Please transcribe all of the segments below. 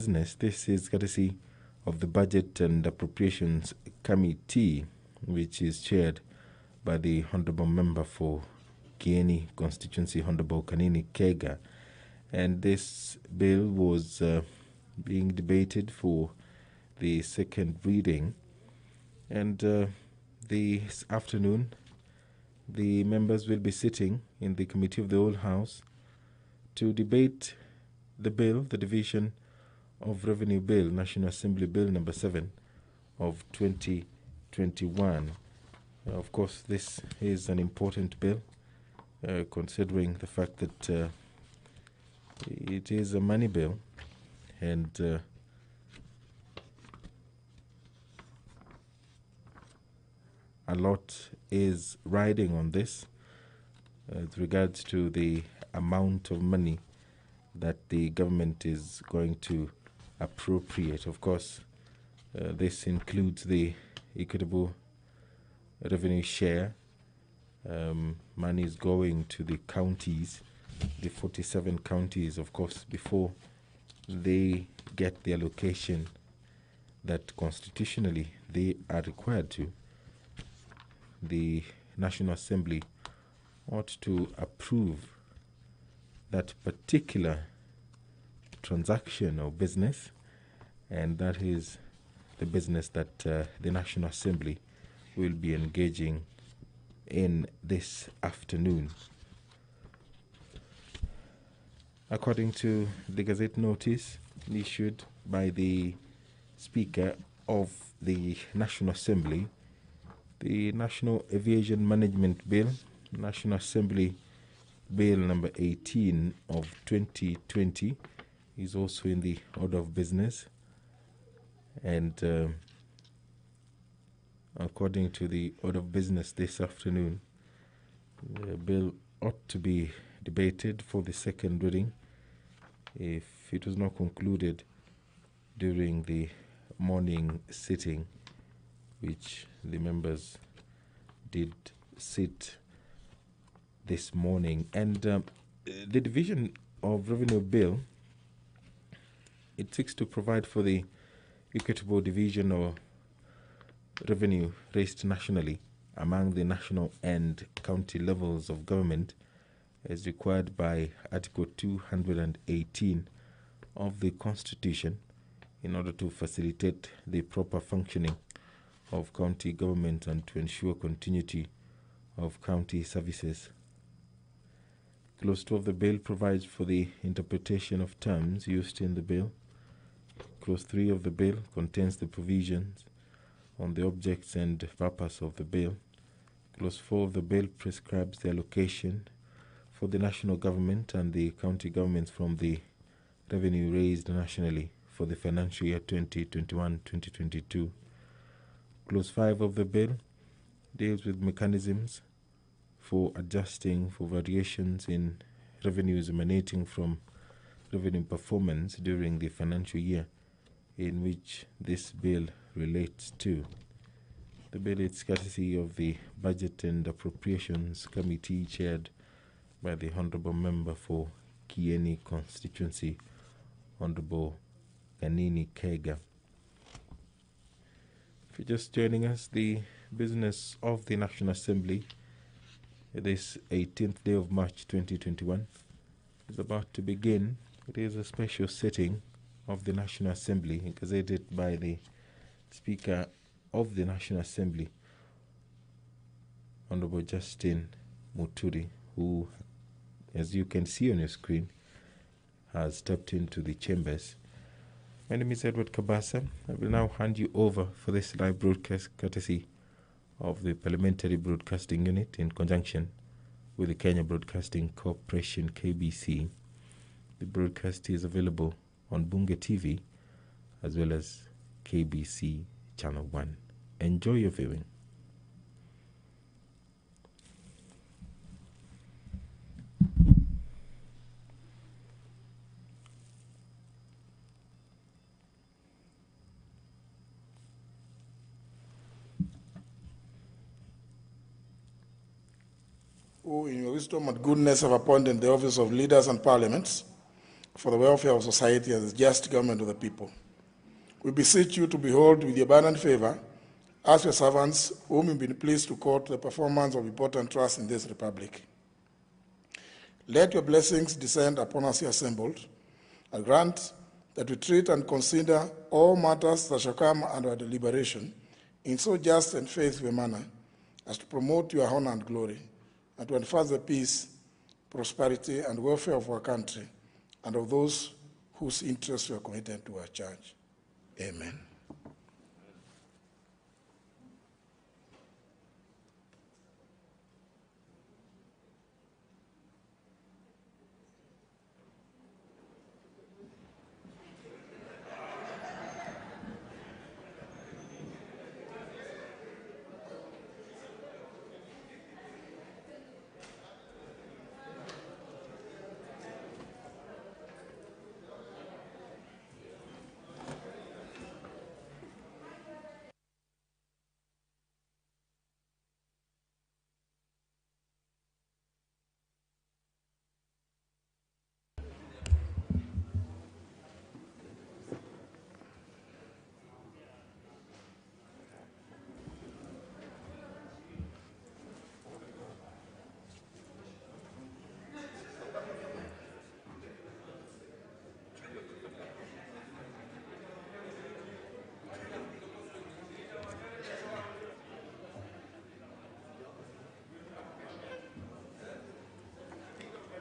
Business. This is courtesy of the Budget and Appropriations Committee, which is chaired by the Honorable Member for Kieni Constituency, Honorable Kanini Kega. And this bill was being debated for the second reading. And this afternoon, the members will be sitting in the Committee of the Whole House to debate the bill, the Division of Revenue Bill, National Assembly Bill number 7 of 2021. Of course, this is an important bill, considering the fact that it is a money bill, and a lot is riding on this with regards to the amount of money that the government is going to appropriate. Of course, this includes the equitable revenue share. Money is going to the counties, the 47 counties, of course, before they get the allocation that constitutionally they are required to. The National Assembly ought to approve that particular transaction or business, and that is the business that the National Assembly will be engaging in this afternoon. According to the Gazette notice issued by the Speaker of the National Assembly, the National Aviation Management Bill, National Assembly Bill number 18 of 2020, is also in the order of business. And according to the order of business this afternoon, the bill ought to be debated for the second reading if it was not concluded during the morning sitting, which the members did sit this morning. And the Division of Revenue Bill, it seeks to provide for the equitable division of revenue raised nationally among the national and county levels of government as required by Article 218 of the Constitution in order to facilitate the proper functioning of county government and to ensure continuity of county services. Clause 2 of the bill provides for the interpretation of terms used in the bill. Clause 3 of the bill contains the provisions on the objects and purpose of the bill. Clause 4 of the bill prescribes the allocation for the national government and the county governments from the revenue raised nationally for the financial year 2021-2022. Clause 5 of the bill deals with mechanisms for adjusting for variations in revenues emanating from revenue performance during the financial year in which this bill relates to. The bill is courtesy of the Budget and Appropriations Committee, chaired by the Honorable Member for Kieni Constituency, Honorable Kanini Kega. If you're just joining us, the business of the National Assembly this 18th day of March 2021 is about to begin. It is a special sitting of the National Assembly, gazetted by the Speaker of the National Assembly, Honorable Justin Muturi, who, as you can see on your screen, has stepped into the chambers. My name is Edward Kabasa. I will now hand you over for this live broadcast courtesy of the Parliamentary Broadcasting Unit in conjunction with the Kenya Broadcasting Corporation, KBC. The broadcast is available on Bunge TV as well as KBC Channel 1. Enjoy your viewing. Who in your wisdom and goodness have appointed the office of leaders and parliaments, for the welfare of society as a just government of the people. We beseech you to behold with abundant favor as your servants, whom you've been pleased to court the performance of important trusts in this republic. Let your blessings descend upon us here assembled, and grant that we treat and consider all matters that shall come under our deliberation in so just and faithful a manner as to promote your honor and glory, and to enforce the peace, prosperity, and welfare of our country and of those whose interests we are committed to our charge. Amen.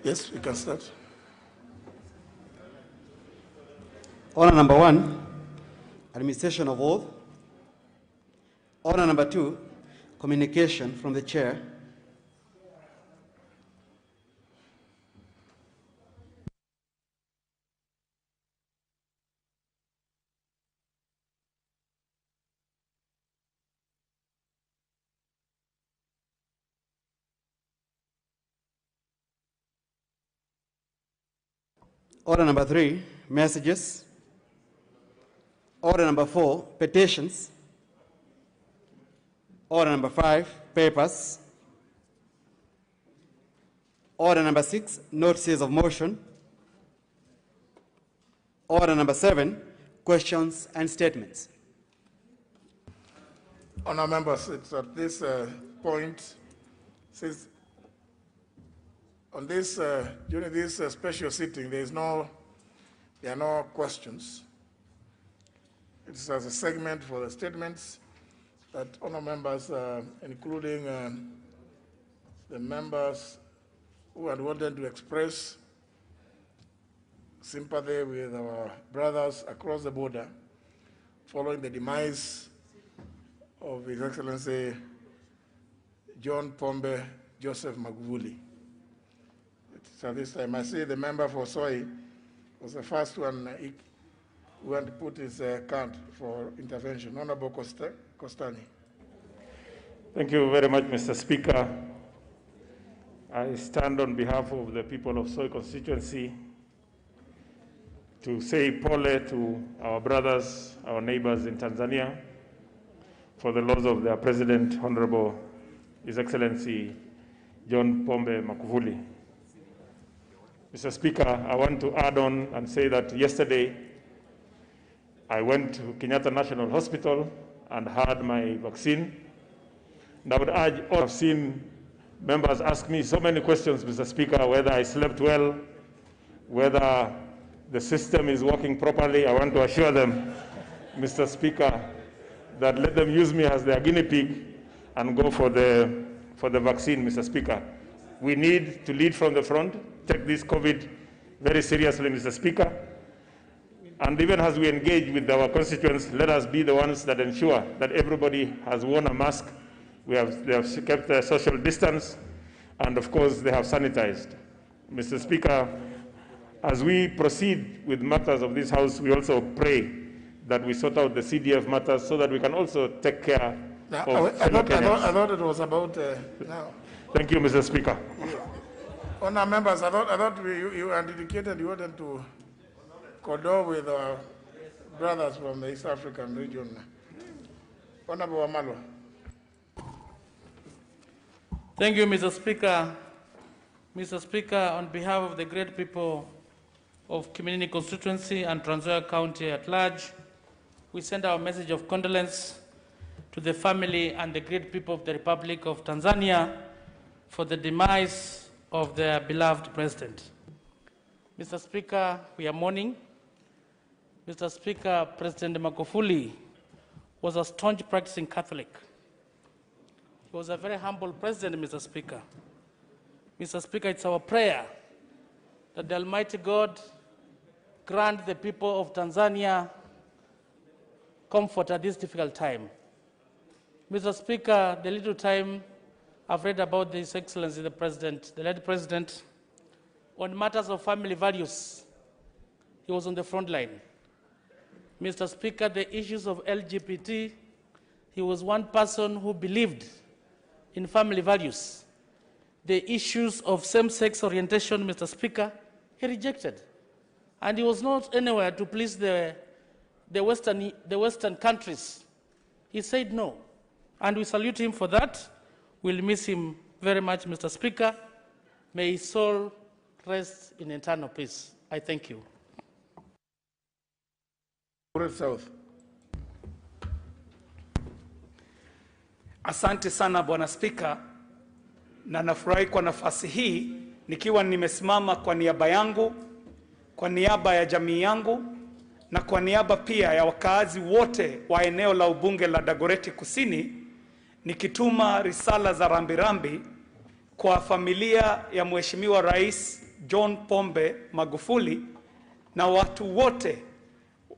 Yes, we can start. Order number 1, administration of oath. Order number 2, communication from the chair. Order number 3, messages. Order number 4, petitions. Order number 5, papers. Order number 6, notices of motion. Order number 7, questions and statements. Honour members, it's at this point, since on this, during this special sitting, there are no questions. It's as a segment for the statements that honour members, including the members who had wanted to express sympathy with our brothers across the border following the demise of His Excellency John Pombe Joseph Magufuli. So this time I see the member for Soy was the first one who had to put his card for intervention. Honorable Costani. Thank you very much, Mr. Speaker. I stand on behalf of the people of Soy constituency to say pole to our brothers, our neighbors in Tanzania for the loss of their president, Honorable His Excellency John Pombe Magufuli. Mr. Speaker, I want to add on and say that yesterday I went to Kenyatta National Hospital and had my vaccine. And I would urge all. I've seen members ask me so many questions, Mr. Speaker, whether I slept well, whether the system is working properly. I want to assure them, Mr. Speaker, that let them use me as their guinea pig and go for the vaccine, Mr. Speaker. We need to lead from the front, take this COVID very seriously, Mr. Speaker. And even as we engage with our constituents, let us be the ones that ensure that everybody has worn a mask. They have kept their social distance, and of course, they have sanitized. Mr. Speaker, as we proceed with matters of this House, we also pray that we sort out the CDF matters so that we can also take care of fellow Kenyans. I thought it was about now. Thank you, Mr. Speaker. Honour members, I thought you had indicated you wanted to condole with our brothers from the East African region. Honourable Amalo. Thank you, Mr. Speaker. Mr. Speaker, on behalf of the great people of Kiminini constituency and Trans Nzoia County at large, we send our message of condolence to the family and the great people of the Republic of Tanzania for the demise of their beloved president. Mr. Speaker, we are mourning. Mr. Speaker, President Magufuli was a staunch practicing Catholic. He was a very humble president, Mr. Speaker. Mr. Speaker, it's our prayer that the Almighty God grant the people of Tanzania comfort at this difficult time. Mr. Speaker, the little time I've read about His Excellency the President, the late President, on matters of family values, he was on the front line. Mr. Speaker, the issues of LGBT, he was one person who believed in family values. The issues of same-sex orientation, Mr. Speaker, he rejected. And he was not anywhere to please the Western countries. He said no. And we salute him for that. We'll miss him very much, Mr. Speaker. May his soul rest in eternal peace. I thank you. South. Asante sana Bwana Spika, na nafurahi kwa nafasi hii nikiwa nimesimama kwa niaba yangu, kwa niaba ya jamii yangu na kwa niaba pia ya wakaazi wote wa eneo la Ubunge la Dagoretti Kusini, nikituma risala za rambirambi kwa familia ya Mheshimiwa Rais John Pombe Magufuli na watu wote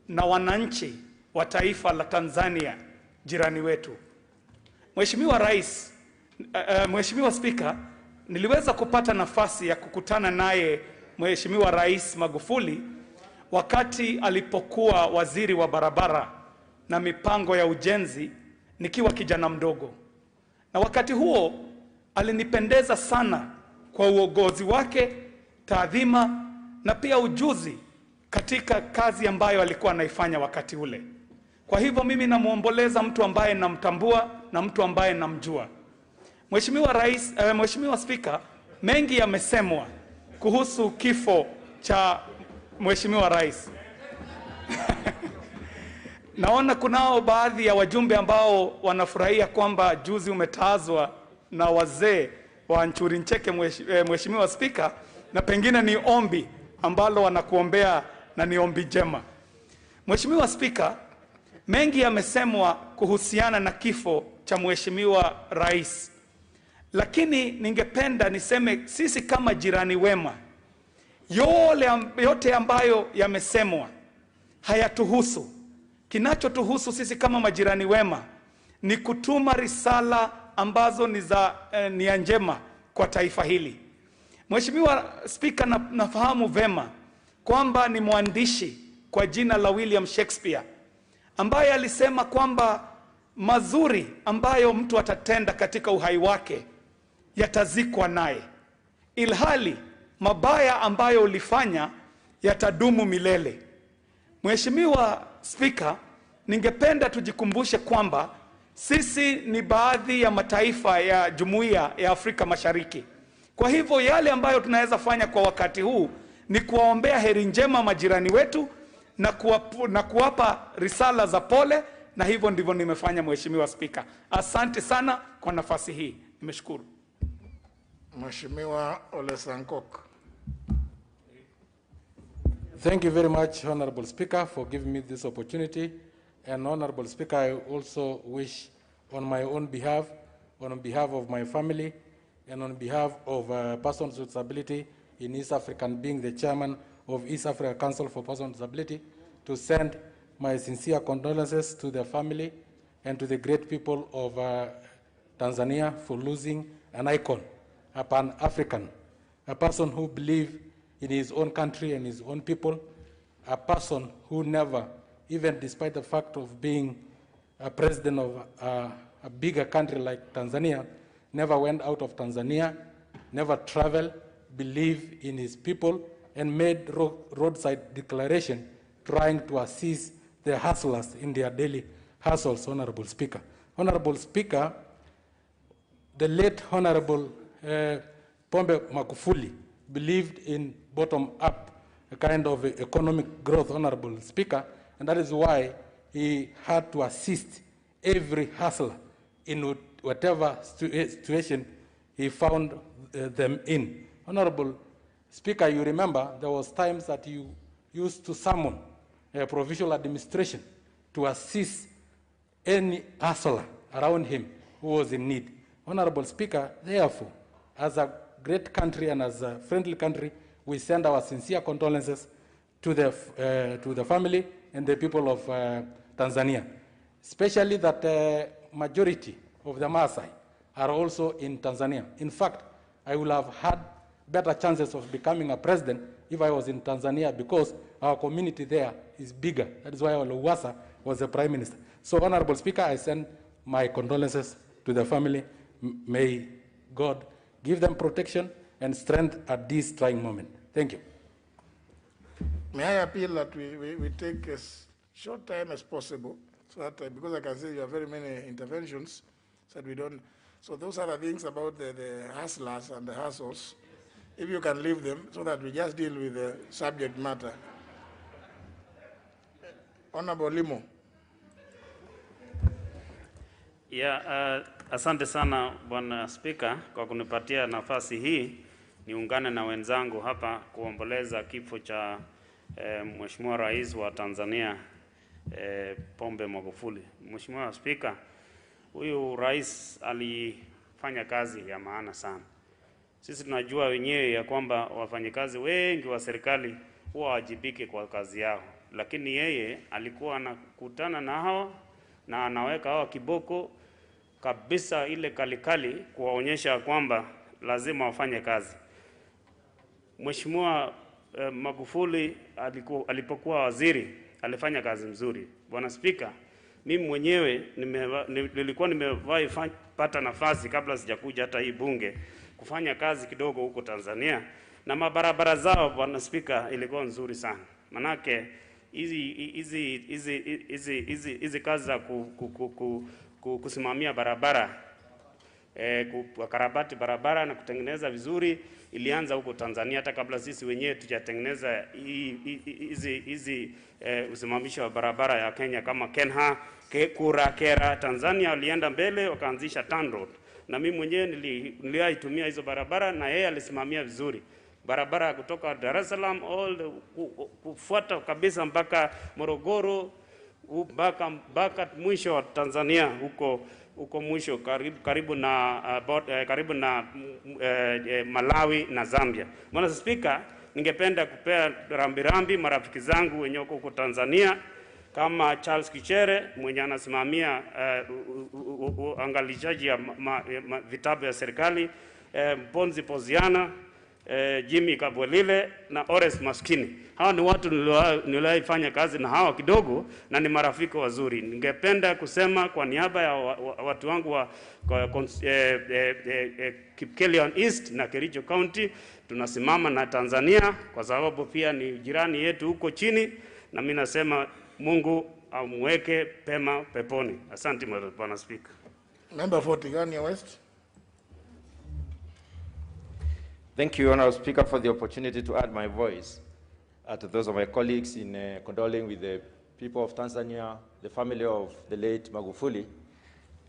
na wananchi wa taifa la Tanzania, jirani wetu. Mheshimiwa Rais, Mheshimiwa Spika, niliweza kupata nafasi ya kukutana naye Mheshimiwa Rais Magufuli wakati alipokuwa waziri wa barabara na mipango ya ujenzi nikiwa kijana mdogo. Na wakati huo alinipendeza sana kwa uongozi wake, taadhima na pia ujuzi katika kazi ambayo alikuwa anaifanya wakati ule. Kwa hivyo mimi namuomboleza mtu ambaye namtambua na mtu ambaye namjua. Mheshimiwa Rais, Mheshimiwa Spika, mengi yamesemwa kuhusu kifo cha Mheshimiwa Rais. Naona kunao baadhi ya wajumbe ambao wanafurahia kwamba juzi umetazwa na wazee wa Nchuri Ncheke, Mheshimiwa Spika, na pengine ni ombi ambalo wanakuombea na ni ombi jema. Mheshimiwa Spika, mengi yamesemwa kuhusiana na kifo cha Mheshimiwa Rais. Lakini ningependa niseme sisi kama jirani wema, yote ambayo yamesemwa hayatuhusu. Kinachotuhusu sisi kama majirani wema ni kutuma risala ambazo ni za nia njema kwa taifa hili. Mheshimiwa Spika, nafahamu vema kwamba ni mwandishi kwa jina la William Shakespeare ambaye alisema kwamba mazuri ambayo mtu atatenda katika uhai wake yatazikwa naye, ilhali mabaya ambayo ulifanya yatadumu milele. Mheshimiwa Spika, ningependa tujikumbushe kwamba sisi ni baadhi ya mataifa ya Jumuiya ya Afrika Mashariki. Kwa hivyo yale ambayo tunaweza fanya kwa wakati huu ni kuwaombea heri njema majirani wetu na kuwapa risala za pole, na hivyo ndivyo nimefanya Mheshimiwa Spika. Asante sana kwa nafasi hii. Nimeshukuru. Mheshimiwa Ole Sankok. Thank you very much, Honorable Speaker, for giving me this opportunity. And Honorable Speaker, I also wish on my own behalf, on behalf of my family, and on behalf of persons with disability in East Africa, and being the chairman of East Africa Council for Persons with Disability, to send my sincere condolences to the family and to the great people of Tanzania for losing an icon, a Pan-African, a person who believed in his own country and his own people, a person who never, even despite the fact of being a president of a bigger country like Tanzania, never went out of Tanzania, never traveled, believed in his people, and made roadside declaration trying to assist the hustlers in their daily hustles, Honorable Speaker. Honorable Speaker, the late Honorable Pombe Magufuli believed in bottom-up a kind of economic growth, Honorable Speaker, and that is why he had to assist every hustler in whatever situation he found them in. Honorable Speaker, you remember there was times that you used to summon a provincial administration to assist any hustler around him who was in need. Honorable Speaker, therefore, as a great country and as a friendly country, we send our sincere condolences to the family and the people of Tanzania, especially that majority of the Maasai are also in Tanzania. In fact, I would have had better chances of becoming a president if I was in Tanzania because our community there is bigger. That is why Lowassa was the prime minister. So, Honorable Speaker, I send my condolences to the family. May God give them protection and strength at this trying moment. Thank you. May I appeal that we take as short time as possible, so that because I can see you have very many interventions, so that we don't. So those are the things about the hustlers and the hustles. If you can leave them, so that we just deal with the subject matter. Honorable Limo. Yeah, asante sana Bwana Spika kwa kunipatia nafasi hii niungane na wenzangu hapa kuomboleza kifo cha Mheshimiwa Rais wa Tanzania Pombe Magufuli. Mheshimiwa Spika, huyu rais alifanya kazi ya maana sana. Sisi tunajua wenyewe ya kwamba wafanyikazi wengi wa serikali huwa wajibike kwa kazi yao, lakini yeye alikuwa anakutana na hawa na anaweka hawa kiboko kabisa ile kalikali kuwaonyesha kwamba lazima wafanye kazi. Mheshimiwa Magufuli alipokuwa waziri alifanya kazi mzuri. Bwana Spika, mimi mwenyewe nilikuwa nimewahi pata nafasi kabla sijakuja hata hii bunge kufanya kazi kidogo huko Tanzania, na mabarabara zao Bwana Spika ilikuwa nzuri sana. Manake hizi kazi za kusimamia barabara, kukarabati barabara na kutengeneza vizuri ilianza huko Tanzania hata kabla sisi wenyewe tujatengeneza hizi usimamisho wa barabara ya Kenya kama Kenha, Kera. Tanzania walienda mbele wakaanzisha TANROAD, na mimi mwenyewe niliaitumia hizo barabara na yeye alisimamia vizuri. Barabara kutoka Dar es Salaam kufuata kabisa mpaka Morogoro, mpaka mwisho wa Tanzania huko mwisho karibu na Malawi na Zambia. Bwana Spika, ningependa kupea rambirambi marafiki zangu wenye huko Tanzania kama Charles Kichere mwenye anasimamia angalishaji ya vitabu ya serikali, Ponzi Poziana, Jimmy Kabwelile na Ores Maskini. Hawa ni watu niliwaifanya kazi na hawa kidogo na ni marafiki wazuri. Ningependa kusema kwa niaba ya watu wangu wa Kipkelion East na Kericho County, tunasimama na Tanzania kwa sababu pia ni jirani yetu huko chini, na mimi nasema Mungu amweke pema peponi. Asante Bwana Speaker. Member 40 Tigania West. Thank you, Honourable Speaker, for the opportunity to add my voice to those of my colleagues in condoling with the people of Tanzania, the family of the late Magufuli,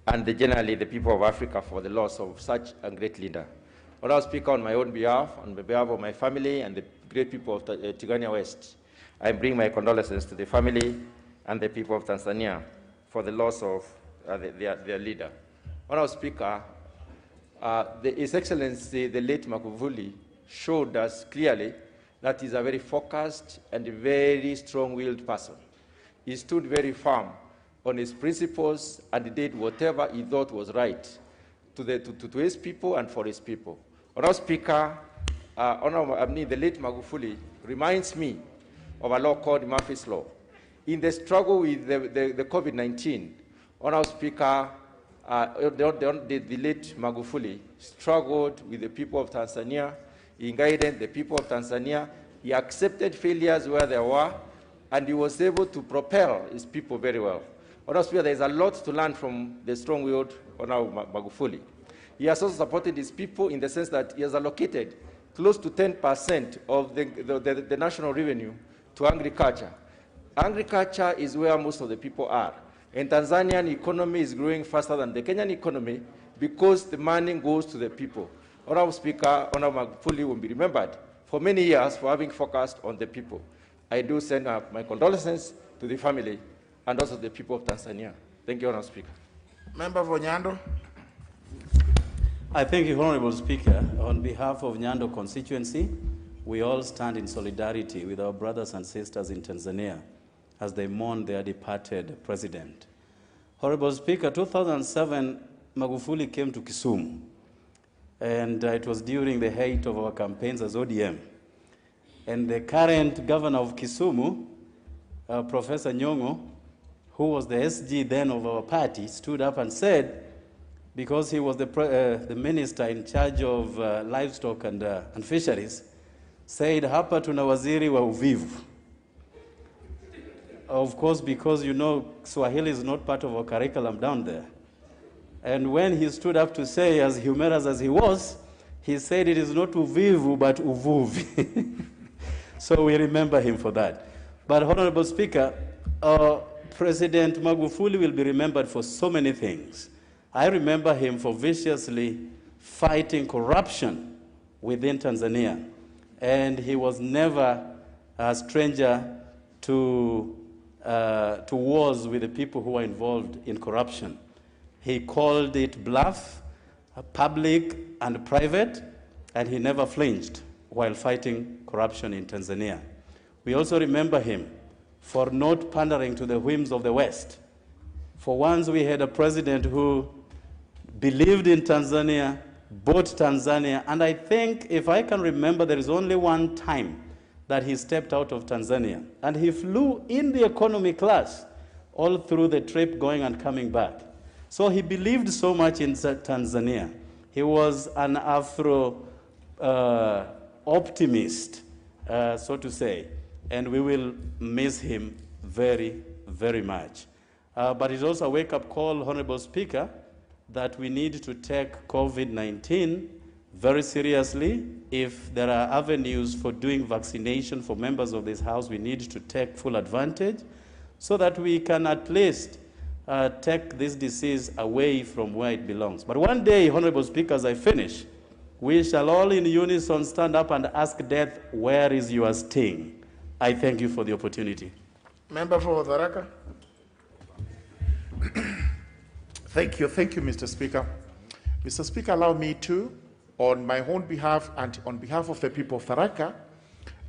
and generally the people of Africa for the loss of such a great leader. Honourable Speaker, on my own behalf, on behalf of my family and the great people of Tigania West, I bring my condolences to the family and the people of Tanzania for the loss of their leader. Honourable Speaker, His Excellency, the late Magufuli, showed us clearly that he's a very focused and very strong-willed person. He stood very firm on his principles and did whatever he thought was right to his people and for his people. Honourable Speaker, the late Magufuli reminds me of a law called Murphy's Law. In the struggle with the COVID-19, Honourable Speaker, the late Magufuli struggled with the people of Tanzania. He guided the people of Tanzania. He accepted failures where there were, and he was able to propel his people very well. Honourable Speaker, there is a lot to learn from the strong-willed Honourable Magufuli. He has also supported his people in the sense that he has allocated close to 10% of the national revenue to agriculture. Agriculture is where most of the people are. And Tanzanian economy is growing faster than the Kenyan economy because the money goes to the people. Honorable Speaker, Honorable Magufuli will be remembered for many years for having focused on the people. I do send my condolences to the family and also the people of Tanzania. Thank you, Honorable Speaker. Member for Nyando. I thank you, Honorable Speaker. On behalf of Nyando constituency, we all stand in solidarity with our brothers and sisters in Tanzania as they mourn their departed president. Honorable Speaker, 2007, Magufuli came to Kisumu, and it was during the height of our campaigns as ODM. And the current governor of Kisumu, Professor Nyong'o, who was the SG then of our party, stood up and said, because he was the minister in charge of livestock and fisheries, said, hapa tuna waziri wa uvivu. Of course, because you know Swahili is not part of our curriculum down there. And when he stood up to say, as humorous as he was, he said it is not uvivu, but uvuvi. So we remember him for that. But Honorable Speaker, President Magufuli will be remembered for so many things. I remember him for viciously fighting corruption within Tanzania. And he was never a stranger to wars with the people who were involved in corruption. He called it bluff, public and private, and he never flinched while fighting corruption in Tanzania. We also remember him for not pandering to the whims of the West. For once we had a president who believed in Tanzania, bought Tanzania, and I think, if I can remember, there is only one time that he stepped out of Tanzania, and he flew in the economy class all through the trip going and coming back. So he believed so much in Tanzania. He was an Afro optimist, so to say, and we will miss him very, very much. But it's also a wake-up call, Honorable Speaker, that we need to take COVID-19 very seriously. If there are avenues for doing vaccination for members of this House, we need to take full advantage so that we can at least take this disease away from where it belongs. But one day, Honorable Speaker, as I finish, we shall all in unison stand up and ask death, where is your sting? I thank you for the opportunity. Member for Tharaka. Thank you, Mr. Speaker. Mr. Speaker, allow me to, on my own behalf and on behalf of the people of Tharaka,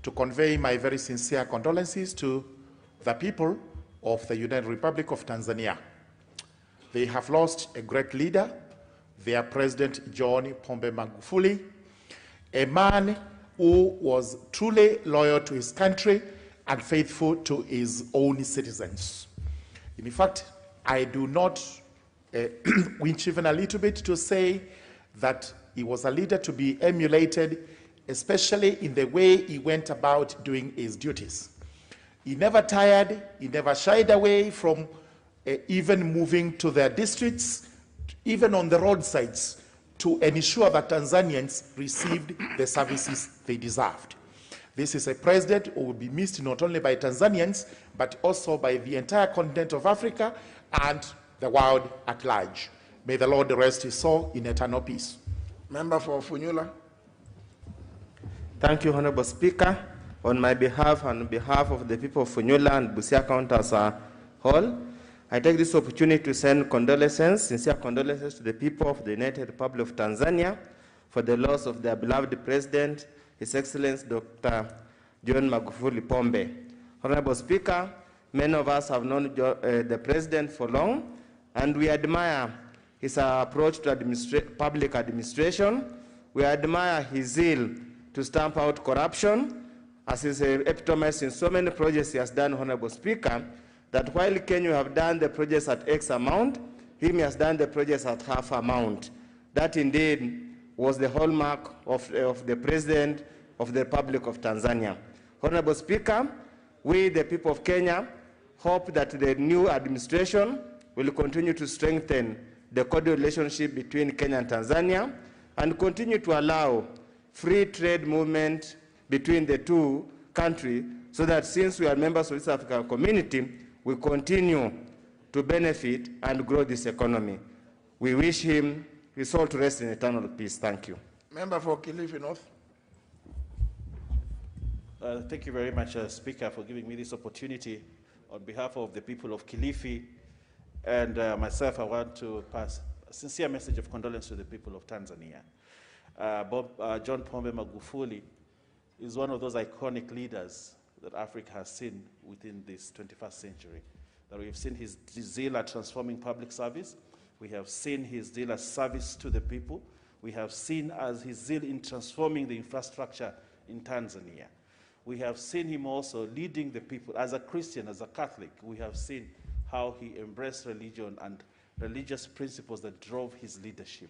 to convey my very sincere condolences to the people of the United Republic of Tanzania. They have lost a great leader, their President John Pombe Magufuli, a man who was truly loyal to his country and faithful to his own citizens. In fact, I do not winch even a little bit to say that he was a leader to be emulated, especially in the way he went about doing his duties. He never tired, he never shied away from even moving to their districts, even on the roadsides, to ensure that Tanzanians received the services they deserved. This is a president who will be missed not only by Tanzanians, but also by the entire continent of Africa and the world at large. May the Lord rest his soul in eternal peace. Member for Funyula. Thank you, Honorable Speaker. On my behalf and on behalf of the people of Funyula and Busia County as a whole, I take this opportunity to send condolences, sincere condolences to the people of the United Republic of Tanzania for the loss of their beloved President, His Excellency Dr. John Magufuli Pombe. Honorable Speaker, many of us have known the President for long, and we admire his approach to public administration. We admire his zeal to stamp out corruption, as is epitomized in so many projects he has done, Honorable Speaker, that while Kenya have done the projects at X amount, he has done the projects at half amount. That indeed was the hallmark of the President of the Republic of Tanzania. Honorable Speaker, we, the people of Kenya, hope that the new administration will continue to strengthen the cordial relationship between Kenya and Tanzania and continue to allow free trade movement between the two countries, so that since we are members of this African community, we continue to benefit and grow this economy. We wish him his soul to rest in eternal peace. Thank you. Member for Kilifi North. Thank you very much, Speaker, for giving me this opportunity. On behalf of the people of Kilifi and myself, I want to pass a sincere message of condolence to the people of Tanzania. John Pombe Magufuli is one of those iconic leaders that Africa has seen within this 21st century. That we've seen his zeal at transforming public service. We have seen his zeal as service to the people. We have seen as his zeal in transforming the infrastructure in Tanzania. We have seen him also leading the people. As a Christian, as a Catholic, we have seen how he embraced religion and religious principles that drove his leadership.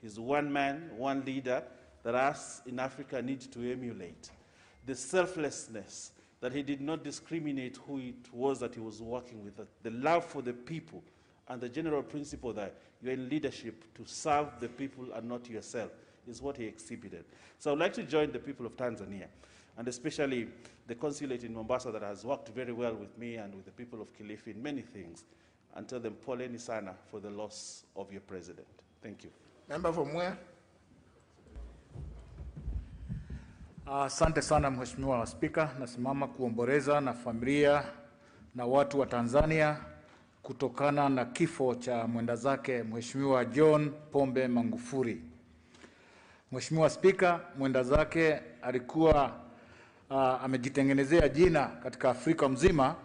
He's one man, one leader that us in Africa need to emulate. The selflessness, that he did not discriminate who it was that he was working with, the love for the people, and the general principle that you're in leadership to serve the people and not yourself is what he exhibited. So I'd like to join the people of Tanzania, and especially the consulate in Mombasa that has worked very well with me and with the people of Kilifi in many things, and tell them poleni sana for the loss of your president. Thank you. Member from where? Asante sana Mheshimiwa Spika, nasimama kuomboleza na familia na watu wa Tanzania kutokana na kifo cha mwenda zake Mheshimiwa John Pombe Magufuli. Mheshimiwa Spika, mwenda zake alikuwa amejitengenezea jina katika Afrika mzima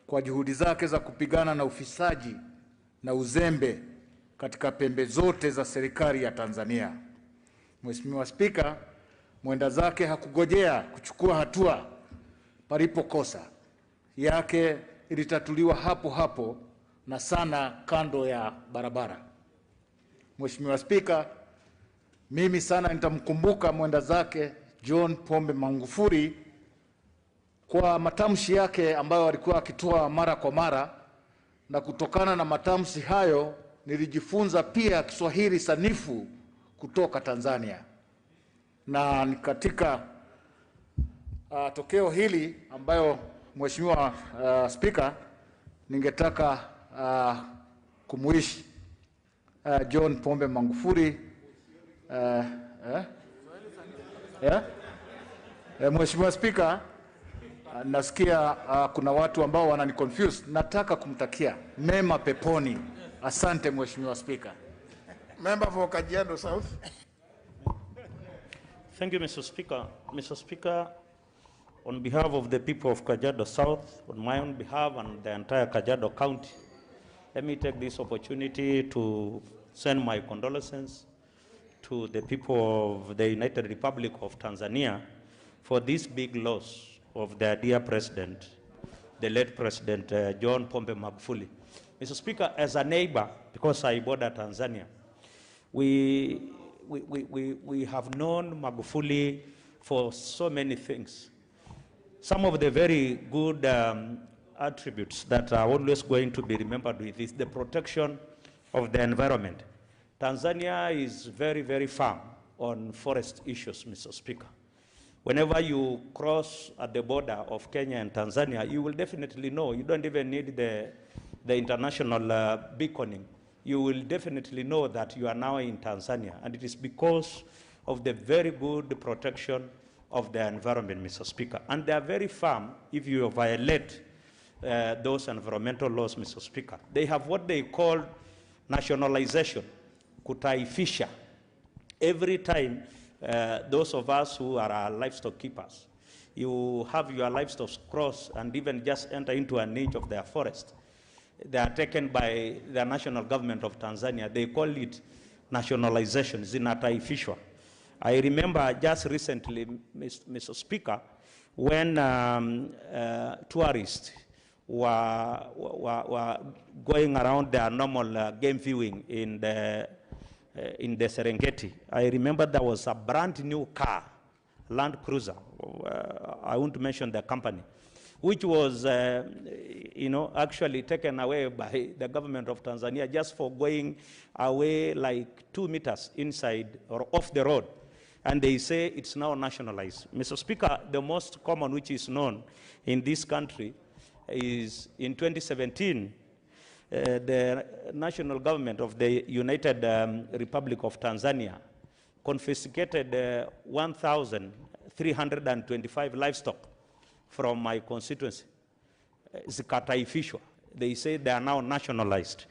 kwa juhudi zake za kupigana na ufisadi na uzembe katika pembe zote za serikali ya Tanzania. Mheshimiwa Spika, mwenda zake hakugojea kuchukua hatua palipokosa. Yake ilitatuliwa hapo hapo na sana kando ya barabara. Mheshimiwa Spika, mimi sana nitamkumbuka mwenda zake John Pombe Magufuli kwa matamshi yake ambayo alikuwa akitoa mara kwa mara, na kutokana na matamshi hayo nilijifunza pia Kiswahili sanifu kutoka Tanzania. Na katika tokeo hili ambayo Mheshimiwa Spika, ningetaka kumwishi John Pombe Magufuli Mheshimiwa Spika, nasikia kuna watu ambao wanani confuse. Nataka kumtakia mema peponi. Asante Mheshimiwa Spika. Member for Kajiado South. Thank you, Mr. Speaker. Mr. Speaker, on behalf of the people of Kajiado South, on my own behalf and the entire Kajiado County, let me take this opportunity to send my condolences to the people of the United Republic of Tanzania for this big loss of their dear president, the late President John Pombe Magufuli. Mr. Speaker, as a neighbor, because I border Tanzania, we have known Magufuli for so many things. Some of the very good attributes that are always going to be remembered with is the protection of the environment. Tanzania is very, very firm on forest issues, Mr. Speaker. Whenever you cross at the border of Kenya and Tanzania, you will definitely know. You don't even need the international beaconing. You will definitely know that you are now in Tanzania. And it is because of the very good protection of the environment, Mr. Speaker. And they are very firm if you violate those environmental laws, Mr. Speaker. They have what they call nationalization, kutaifisha. Every time those of us who are livestock keepers, you have your livestock cross and even just enter into a niche of their forest, they are taken by the national government of Tanzania. They call it nationalization, zinataifishwa. I remember just recently, Mr. Speaker, when tourists were going around their normal game viewing in the Serengeti. I remember there was a brand new car, Land Cruiser, I won't mention the company, which was, actually taken away by the government of Tanzania just for going away like 2 meters inside or off the road. and they say it's now nationalized. Mr. Speaker, the most common which is known in this country is in 2017, the national government of the United Republic of Tanzania confiscated 1,325 livestock from my constituency. Zikataifishwa. They say they are now nationalized.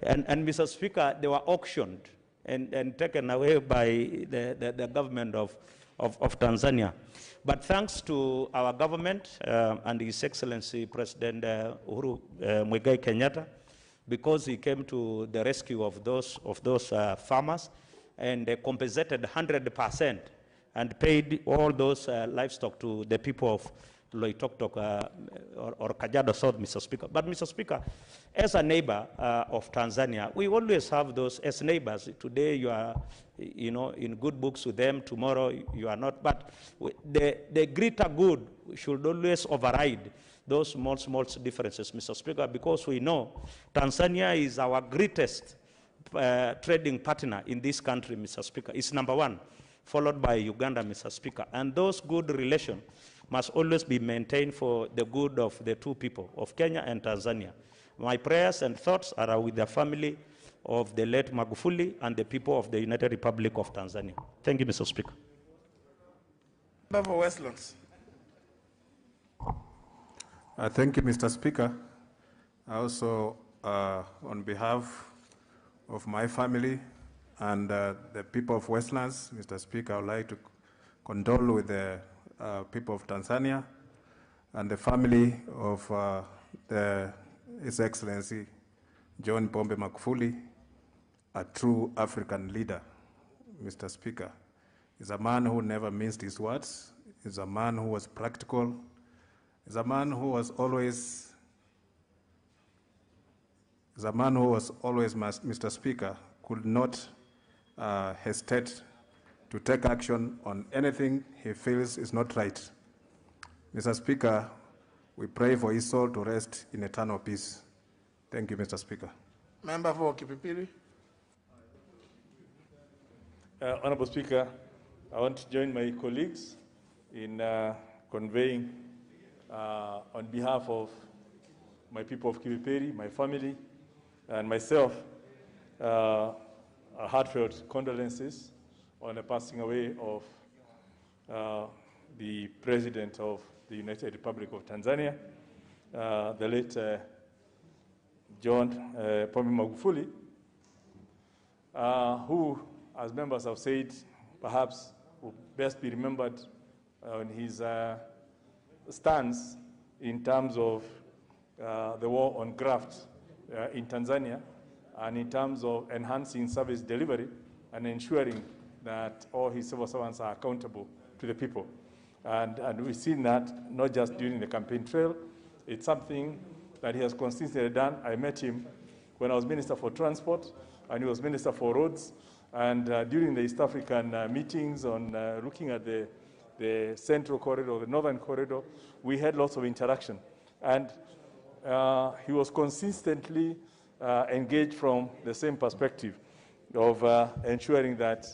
And Mr. Speaker, they were auctioned and taken away by the government of Tanzania. But thanks to our government and His Excellency President Uhuru Muigai Kenyatta, because he came to the rescue of those farmers and they compensated 100% and paid all those livestock to the people of Loitoktok or Kajiado South, Mr. Speaker. But Mr. Speaker, as a neighbor of Tanzania, we always have those as neighbors. Today you are, in good books with them. Tomorrow you are not. But the greater good should always override those small differences, Mr. Speaker, because we know Tanzania is our greatest trading partner in this country, Mr. Speaker. It's number one, followed by Uganda, Mr. Speaker. And those good relations must always be maintained for the good of the two people, of Kenya and Tanzania. My prayers and thoughts are with the family of the late Magufuli and the people of the United Republic of Tanzania. Thank you, Mr. Speaker. Member for Westlands. Thank you, Mr. Speaker. I also, on behalf of my family and the people of Westlands, Mr. Speaker, I would like to condole with the people of Tanzania and the family of His Excellency John Pombe Magufuli, a true African leader, Mr. Speaker. He's a man who never minced his words. He's a man who was practical. He's a man who was always, Mr. Speaker, could not hesitate to take action on anything he feels is not right. Mr. Speaker, we pray for his soul to rest in eternal peace. Thank you, Mr. Speaker. Member for Kipipiri. Honorable Speaker, I want to join my colleagues in conveying on behalf of my people of Kipipiri, my family, and myself, heartfelt condolences on the passing away of the President of the United Republic of Tanzania, the late John Pombe Magufuli, who, as members have said, perhaps will best be remembered on his stance in terms of the war on graft in Tanzania, and in terms of enhancing service delivery and ensuring that all his civil servants are accountable to the people. And we've seen that not just during the campaign trail, it's something that he has consistently done. I met him when I was Minister for Transport, and he was Minister for Roads. And during the East African meetings on looking at the Central Corridor, the Northern Corridor, we had lots of interaction. And he was consistently engaged from the same perspective of ensuring that,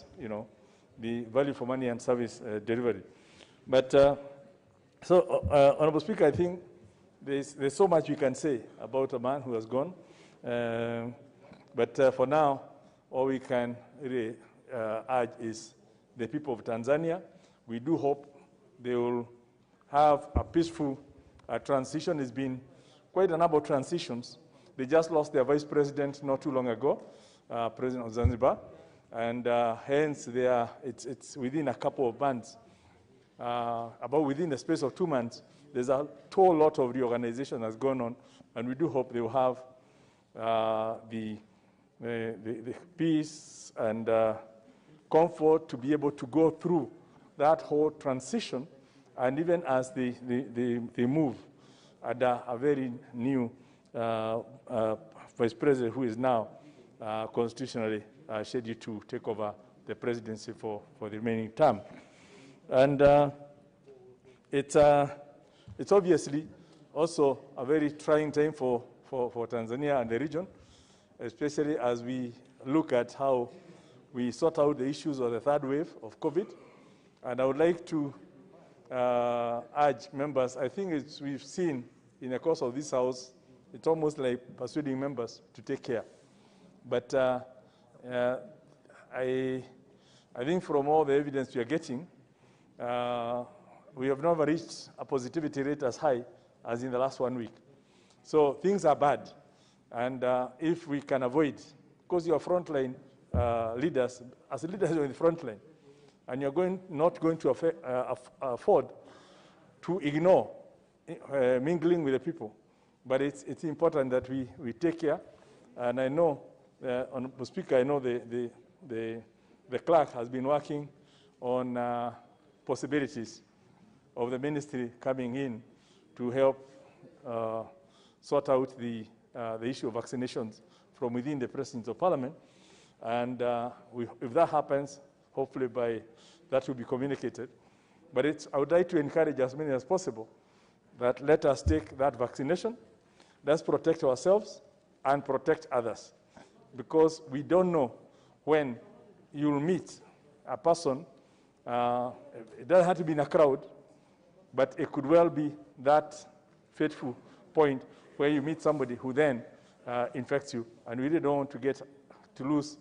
the value for money and service delivery. But Honorable Speaker, I think there's so much we can say about a man who has gone. But for now, all we can really urge is the people of Tanzania. We do hope they will have a peaceful transition. It's been quite a number of transitions. They just lost their vice president not too long ago, President of Zanzibar, and hence it's within a couple of months. About within the space of 2 months, there's a whole lot of reorganization that's gone on, and we do hope they will have the peace and comfort to be able to go through that whole transition, and even as they move at a very new vice president who is now constitutionally scheduled to take over the presidency for the remaining term. And it's obviously also a very trying time for Tanzania and the region, especially as we look at how we sort out the issues of the third wave of COVID And I would like to urge members, I think we've seen in the course of this House, it's almost like persuading members to take care. But I think from all the evidence we are getting, we have never reached a positivity rate as high as in the last 1 week. So things are bad. And if we can avoid, because you are frontline leaders, as leaders you're in the frontline, and you're not going to afford to ignore mingling with the people. But it's important that we take care. And I know, Honorable Speaker, I know the clerk has been working on possibilities of the ministry coming in to help sort out the issue of vaccinations from within the presence of Parliament. And if that happens, hopefully that will be communicated. But I would like to encourage as many as possible that let us take that vaccination. Let's protect ourselves and protect others. Because we don't know when you'll meet a person. It doesn't have to be in a crowd, but it could well be that fateful point where you meet somebody who then infects you. And we really don't want to lose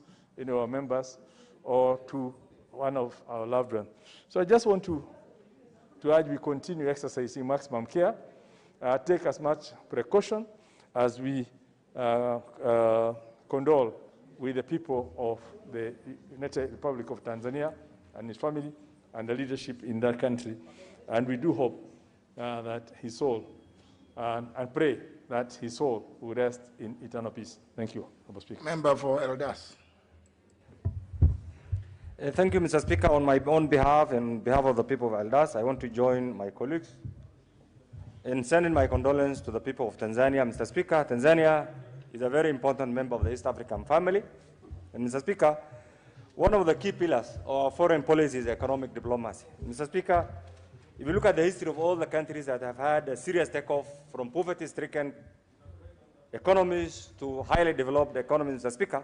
our members or to one of our loved ones. So I just want to urge we continue exercising maximum care, take as much precaution as we condole with the people of the United Republic of Tanzania and his family and the leadership in that country. And we do hope that his soul, and pray that his soul will rest in eternal peace. Thank you, Mr. Speaker. Member for Elders. Thank you, Mr. Speaker. On my own behalf and on behalf of the people of Elders, I want to join my colleagues in sending my condolences to the people of Tanzania. Mr. Speaker, Tanzania is a very important member of the East African family. And Mr. Speaker, one of the key pillars of our foreign policy is economic diplomacy. Mr. Speaker, if you look at the history of all the countries that have had a serious takeoff from poverty-stricken economies to highly developed economies, Mr. Speaker,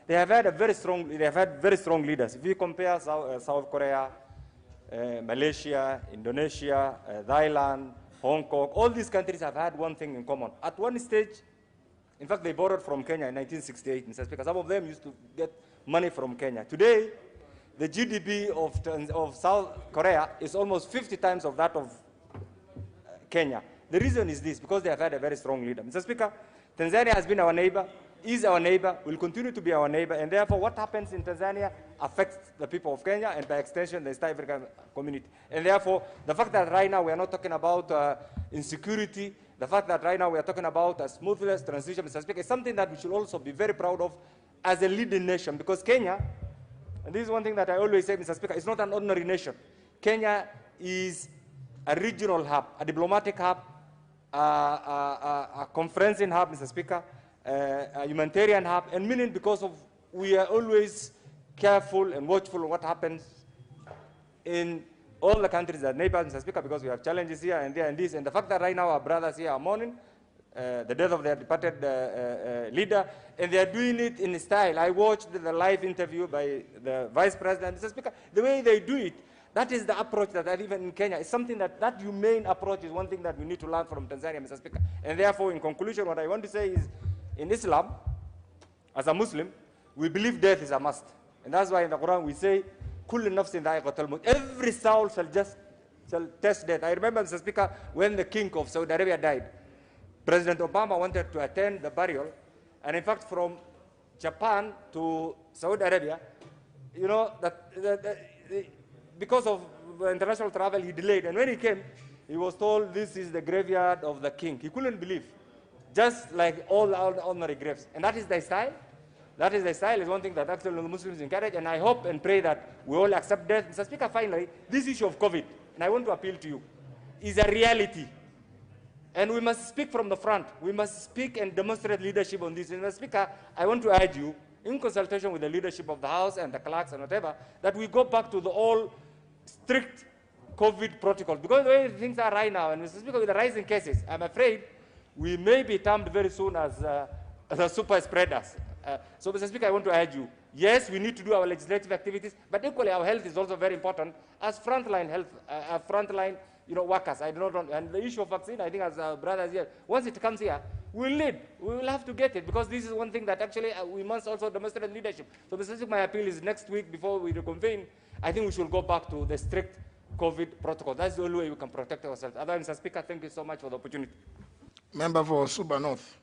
they have had very strong leaders. If you compare South Korea, Malaysia, Indonesia, Thailand, Hong Kong, all these countries have had one thing in common. At one stage, in fact, they borrowed from Kenya in 1968, Mr. Speaker. Some of them used to get money from Kenya. Today, the GDP of South Korea is almost 50 times of that of Kenya. The reason is this, because they have had a very strong leader. Mr. Speaker, Tanzania has been our neighbor, is our neighbor, will continue to be our neighbor, and therefore what happens in Tanzania affects the people of Kenya and by extension the East African community. And therefore, the fact that right now we are not talking about insecurity, the fact that right now we are talking about a smoothless transition, Mr. Speaker, is something that we should also be very proud of as a leading nation, because Kenya, and this is one thing that I always say, Mr. Speaker, it's not an ordinary nation. Kenya is a regional hub, a diplomatic hub, a conferencing hub, Mr. Speaker, a humanitarian hub, and meaning because of we are always careful and watchful of what happens in all the countries that neighbors, Mr. Speaker, because we have challenges here and there and this, and the fact that right now our brothers here are mourning the death of their departed leader, and they are doing it in style. I watched the live interview by the Vice President, Mr. Speaker. The way they do it, that is the approach that even in Kenya, it's something that humane approach is one thing that we need to learn from Tanzania, Mr. Speaker. And therefore, in conclusion, what I want to say is, in Islam, as a Muslim, we believe death is a must. And that's why in the Quran we say, Kullu nafsin dha'iqatul maut. Every soul shall test death. I remember, Mr. Speaker, when the king of Saudi Arabia died, President Obama wanted to attend the burial, and in fact, from Japan to Saudi Arabia, you know, because of international travel, he delayed. And when he came, he was told, this is the graveyard of the king. He couldn't believe, just like all the ordinary graves. And that is the style. That is the style, is one thing that actually the Muslims encourage, and I hope and pray that we all accept death. Mr. Speaker, finally, this issue of COVID, and I want to appeal to you, is a reality. And we must speak from the front. We must speak and demonstrate leadership on this. And Mr. Speaker, I want to urge you, in consultation with the leadership of the House and the clerks and whatever, that we go back to the all strict COVID protocol. Because the way things are right now, and Mr. Speaker, with the rising cases, I'm afraid we may be termed very soon as the super spreaders. So, Mr. Speaker, I want to urge you, Yes, we need to do our legislative activities, but equally our health is also very important as frontline health, frontline workers. I do not want, and the issue of vaccine, I think as our brothers here, once it comes here, we'll lead. We will have to get it because this is one thing that actually we must also demonstrate leadership. So Mr. Speaker, my appeal is next week before we reconvene, I think we should go back to the strict COVID protocol. That's the only way we can protect ourselves. Otherwise, Mr. Speaker, thank you so much for the opportunity. Member for Suba North.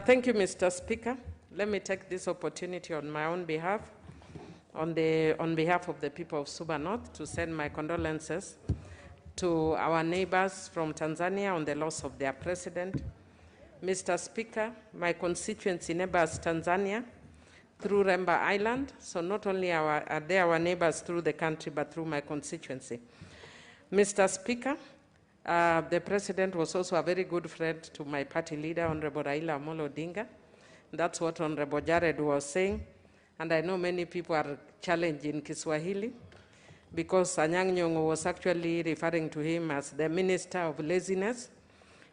Thank you, Mr. Speaker. Let me take this opportunity on my own behalf, on behalf of the people of Suba North, to send my condolences to our neighbors from Tanzania on the loss of their president. Mr. Speaker, my constituency neighbors Tanzania through Remba Island, so not only are they our neighbors through the country, but through my constituency. Mr. Speaker, the president was also a very good friend to my party leader, Honorable Raila Amolo Odinga. That's what Honorable Jared was saying. And I know many people are challenging Kiswahili because Anyang' Nyong'o was actually referring to him as the Minister of Laziness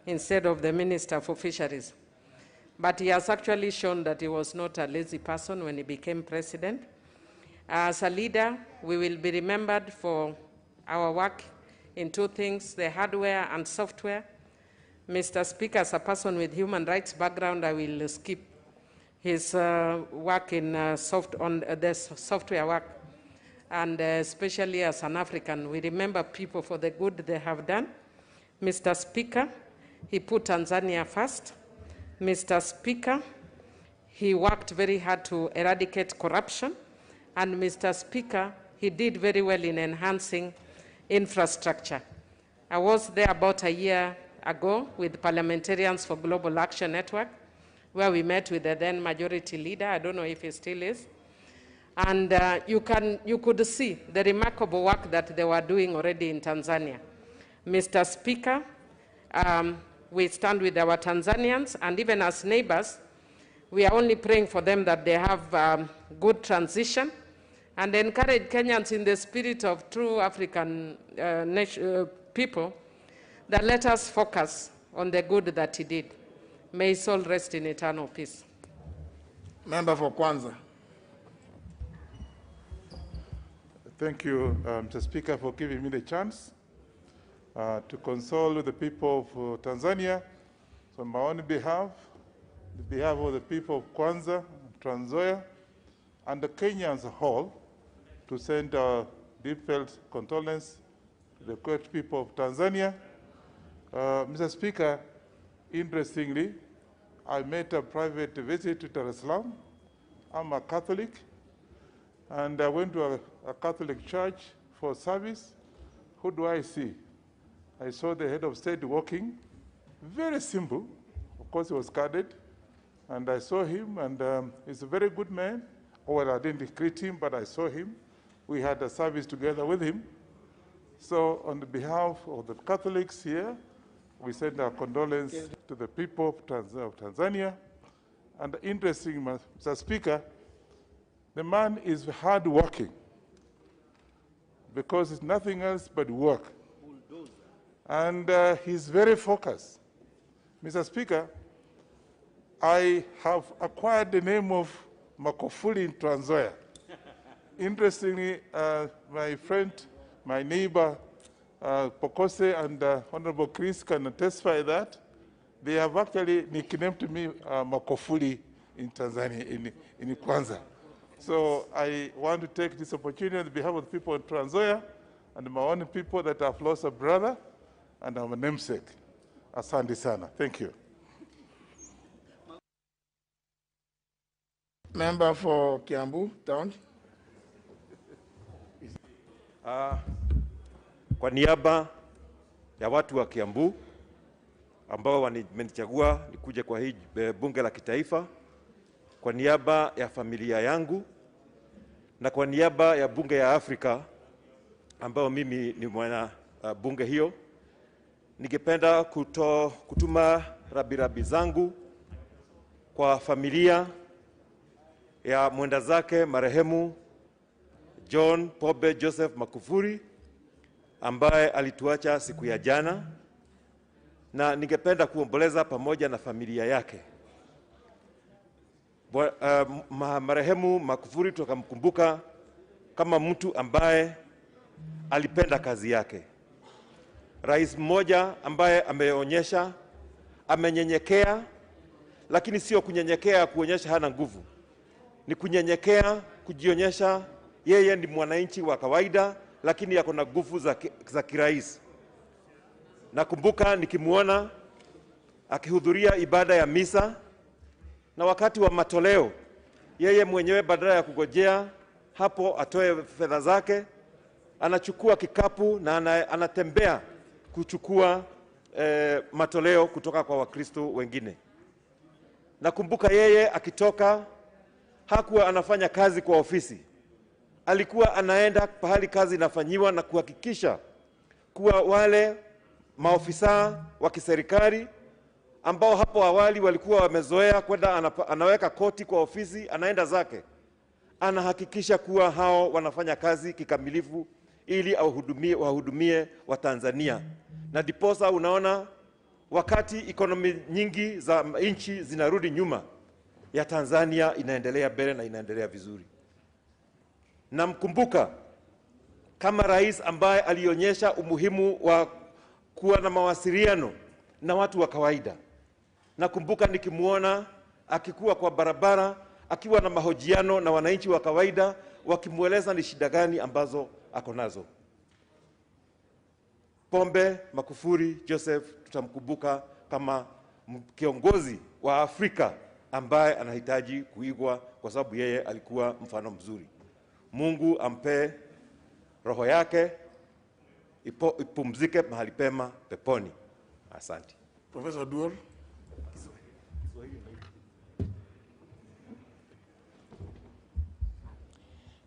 instead of the Minister for Fisheries. But he has actually shown that he was not a lazy person when he became president. As a leader, we will be remembered for our work in two things, the hardware and software. Mr. Speaker, as a person with human rights background, I will skip his work in software work. And especially as an African, we remember people for the good they have done. Mr. Speaker, he put Tanzania first. Mr. Speaker, he worked very hard to eradicate corruption. And Mr. Speaker, he did very well in enhancing infrastructure. I was there about a year ago with parliamentarians for Global Action Network, where we met with the then majority leader. I don't know if he still is. And you could see the remarkable work that they were doing already in Tanzania. Mr. Speaker, we stand with our Tanzanians, and even as neighbors, we are only praying for them that they have good transition and encourage Kenyans in the spirit of true African people that let us focus on the good that he did. May his soul rest in eternal peace. Member for Kwanza. Thank you, Mr. Speaker, for giving me the chance to console with the people of Tanzania. So on my own behalf, on behalf of the people of Kwanza, Trans Nzoia, and the Kenya as a whole, to send our deep-felt condolence to the great people of Tanzania. Mr. Speaker, interestingly, I made a private visit to Dar es Salaam. I'm a Catholic, and I went to a Catholic church for service. Who do I see? I saw the head of state walking, very simple. Of course, he was guarded, and I saw him, and he's a very good man. Well, I didn't greet him, but I saw him. We had a service together with him. So on behalf of the Catholics here, we send our condolences to the people of Tanzania. And interesting, Mr. Speaker, the man is hard-working because it's nothing else but work. And he's very focused. Mr. Speaker, I have acquired the name of Magufuli in Trans Nzoia. Interestingly, my friend, my neighbor, Pokose and Honorable Chris can testify that they have actually nicknamed me Magufuli in Tanzania, in Kwanza. So I want to take this opportunity on behalf of the people in Trans Nzoia and my own people that have lost a brother and our namesake. Asante sana. Thank you. Member for Kiambu Town. Kwa niaba ya watu wa Kiambu ambao wamenichagua nikuje kwa hii bunge la kitaifa, kwa niaba ya familia yangu na kwa niaba ya bunge ya Afrika ambao mimi ni mwana bunge hiyo, ningependa kutuma rambirambi zangu kwa familia ya mwenda zake marehemu John Pombe Joseph Magufuli ambaye alituacha siku ya jana, na ningependa kuomboleza pamoja na familia yake. marehemu Magufuli tukamkumbuka kama mtu ambaye alipenda kazi yake. Rais mmoja ambaye ameonyesha amenyenyekea, lakini sio kunyenyekea kuonyesha hana nguvu. Ni kunyenyekea kujionyesha yeye ni mwananchi wa kawaida, lakini yako na nguvu za kirais. Nakumbuka nikimuona akihudhuria ibada ya misa, na wakati wa matoleo yeye mwenyewe badala ya kugojea hapo atoe fedha zake, anachukua kikapu na anatembea kuchukua matoleo kutoka kwa Wakristo wengine. Nakumbuka yeye akitoka hakuwa anafanya kazi kwa ofisi. Alikuwa anaenda pahali kazi inafanyiwa na kuhakikisha kuwa wale maofisa wa kiserikali ambao hapo awali walikuwa wamezoea kwenda anaweka koti kwa ofisi, anaenda zake, anahakikisha kuwa hao wanafanya kazi kikamilifu ili wahudumie Watanzania. Na diposa unaona wakati ekonomi nyingi za nchi zinarudi nyuma, ya Tanzania inaendelea mbele na inaendelea vizuri. Namkumbuka kama rais ambaye alionyesha umuhimu wa kuwa na mawasiliano na watu wa kawaida. Nakumbuka nikimuona akikuwa kwa barabara, akiwa na mahojiano na wananchi wa kawaida, wakimueleza ni shida gani ambazo ako nazo. Pombe Magufuli Joseph tutamkumbuka kama kiongozi wa Afrika ambaye anahitaji kuigwa kwa sababu yeye alikuwa mfano mzuri. Mungu ampe roho yake ipumzike mahali pema peponi. Asante. Professor Duol.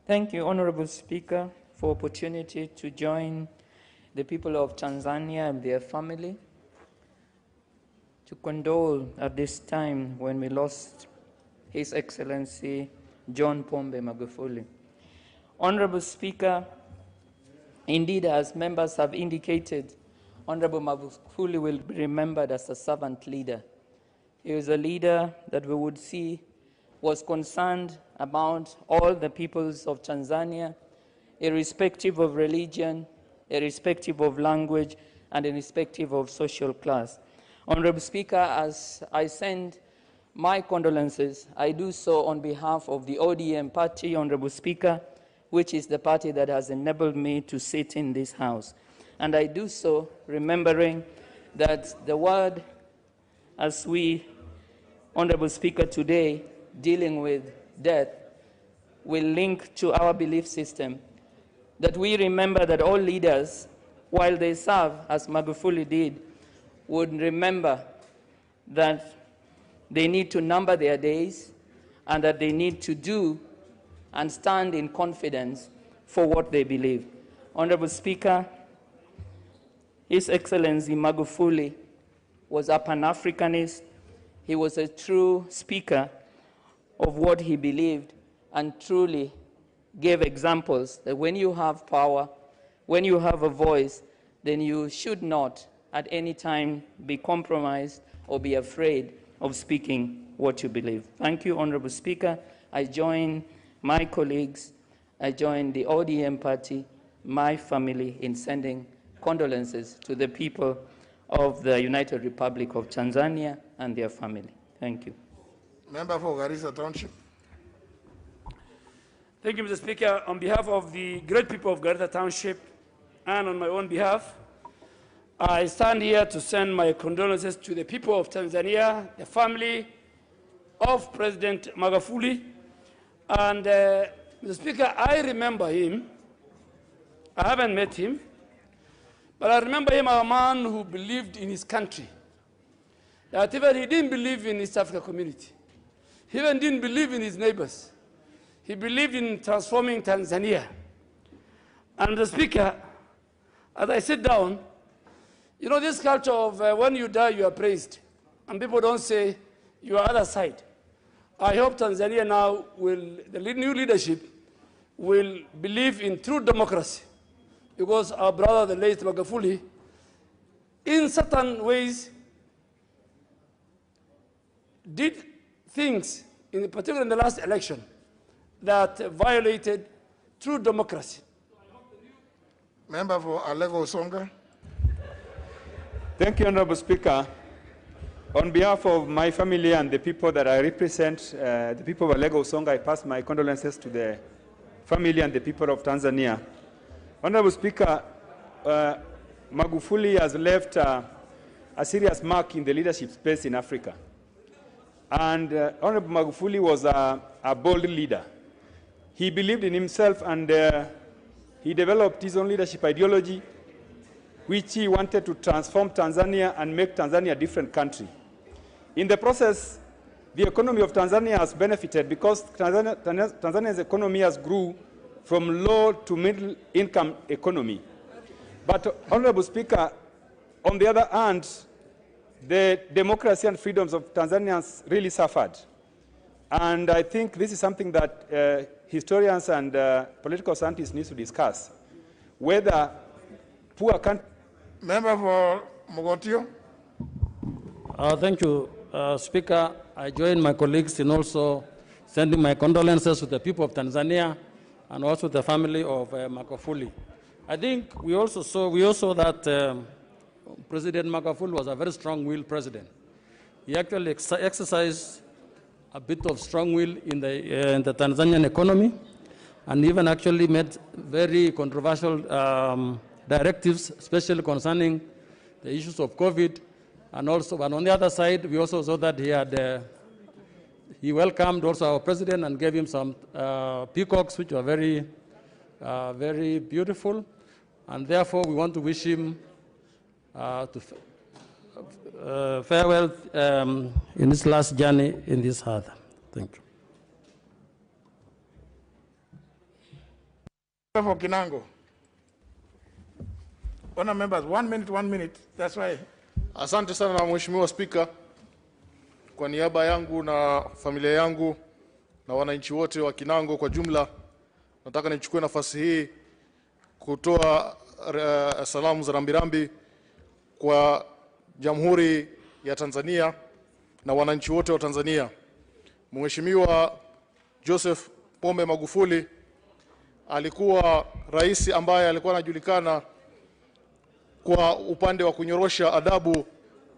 Thank you, Honorable Speaker, for opportunity to join the people of Tanzania and their family to condole at this time when we lost His Excellency John Pombe Magufuli. Honorable Speaker, indeed, as members have indicated, Honorable Magufuli will be remembered as a servant leader. He was a leader that we would see was concerned about all the peoples of Tanzania, irrespective of religion, irrespective of language, and irrespective of social class. Honorable Speaker, as I send my condolences, I do so on behalf of the ODM party, Honorable Speaker, which is the party that has enabled me to sit in this House. And I do so remembering that the word, as we, Honorable Speaker, today, dealing with death, will link to our belief system, that we remember that all leaders, while they serve, as Magufuli did, would remember that they need to number their days and that they need to do and stand in confidence for what they believe. Honorable Speaker, His Excellency Magufuli was a Pan-Africanist. He was a true speaker of what he believed and truly gave examples that when you have power, when you have a voice, then you should not at any time be compromised or be afraid of speaking what you believe. Thank you, Honorable Speaker. I join my colleagues, I join the ODM party, my family in sending condolences to the people of the United Republic of Tanzania and their family. Thank you. Member for Garissa Township. Thank you, Mr. Speaker. On behalf of the great people of Garissa Township and on my own behalf, I stand here to send my condolences to the people of Tanzania, the family of President Magufuli. And Mr. Speaker, I remember him. I haven't met him, but I remember him as a man who believed in his country. That even he didn't believe in East Africa community. He even didn't believe in his neighbors. He believed in transforming Tanzania. And the Speaker, as I sit down, you know this culture of when you die, you are praised. And people don't say, you are other side. I hope Tanzania now will, the new leadership will believe in true democracy. Because our brother, the late Magufuli, in certain ways, did things in particular in the last election, that violated true democracy. Member for Alego Usonga. Thank you, Honorable Speaker. On behalf of my family and the people that I represent, the people of Alego Usonga, I pass my condolences to the family and the people of Tanzania. Honorable Speaker, Magufuli has left a serious mark in the leadership space in Africa. And Honorable Magufuli was a bold leader. He believed in himself, and he developed his own leadership ideology, which he wanted to transform Tanzania and make Tanzania a different country. In the process, the economy of Tanzania has benefited because Tanzania's economy has grew from low to middle income economy. But, Honorable Speaker, on the other hand, the democracy and freedoms of Tanzanians really suffered. And I think this is something that historians and political scientists need to discuss, whether poor countries... Member for Mogotio. Thank you, Speaker. I join my colleagues in also sending my condolences to the people of Tanzania and also the family of Magufuli. I think we also saw that President Magufuli was a very strong-willed president. He actually exercised a bit of strong will in the Tanzanian economy, and even actually made very controversial directives, especially concerning the issues of COVID. And also, and on the other side, we also saw that he welcomed also our president and gave him some peacocks, which were very, very beautiful. And therefore, we want to wish him farewell in his last journey in this earth. Thank you. For Kinango. Honour members, 1 minute, 1 minute. That's why. Asante sana Mheshimiwa Spika. Kwa niaba yangu na familia yangu na wananchi wote wa Kinango kwa jumla, nataka nichukue nafasi hii kutoa salamu za rambirambi kwa Jamhuri ya Tanzania na wananchi wote wa Tanzania. Mheshimiwa Joseph Pombe Magufuli alikuwa rais ambaye alikuwa anajulikana kwa upande wa kunyorosha adabu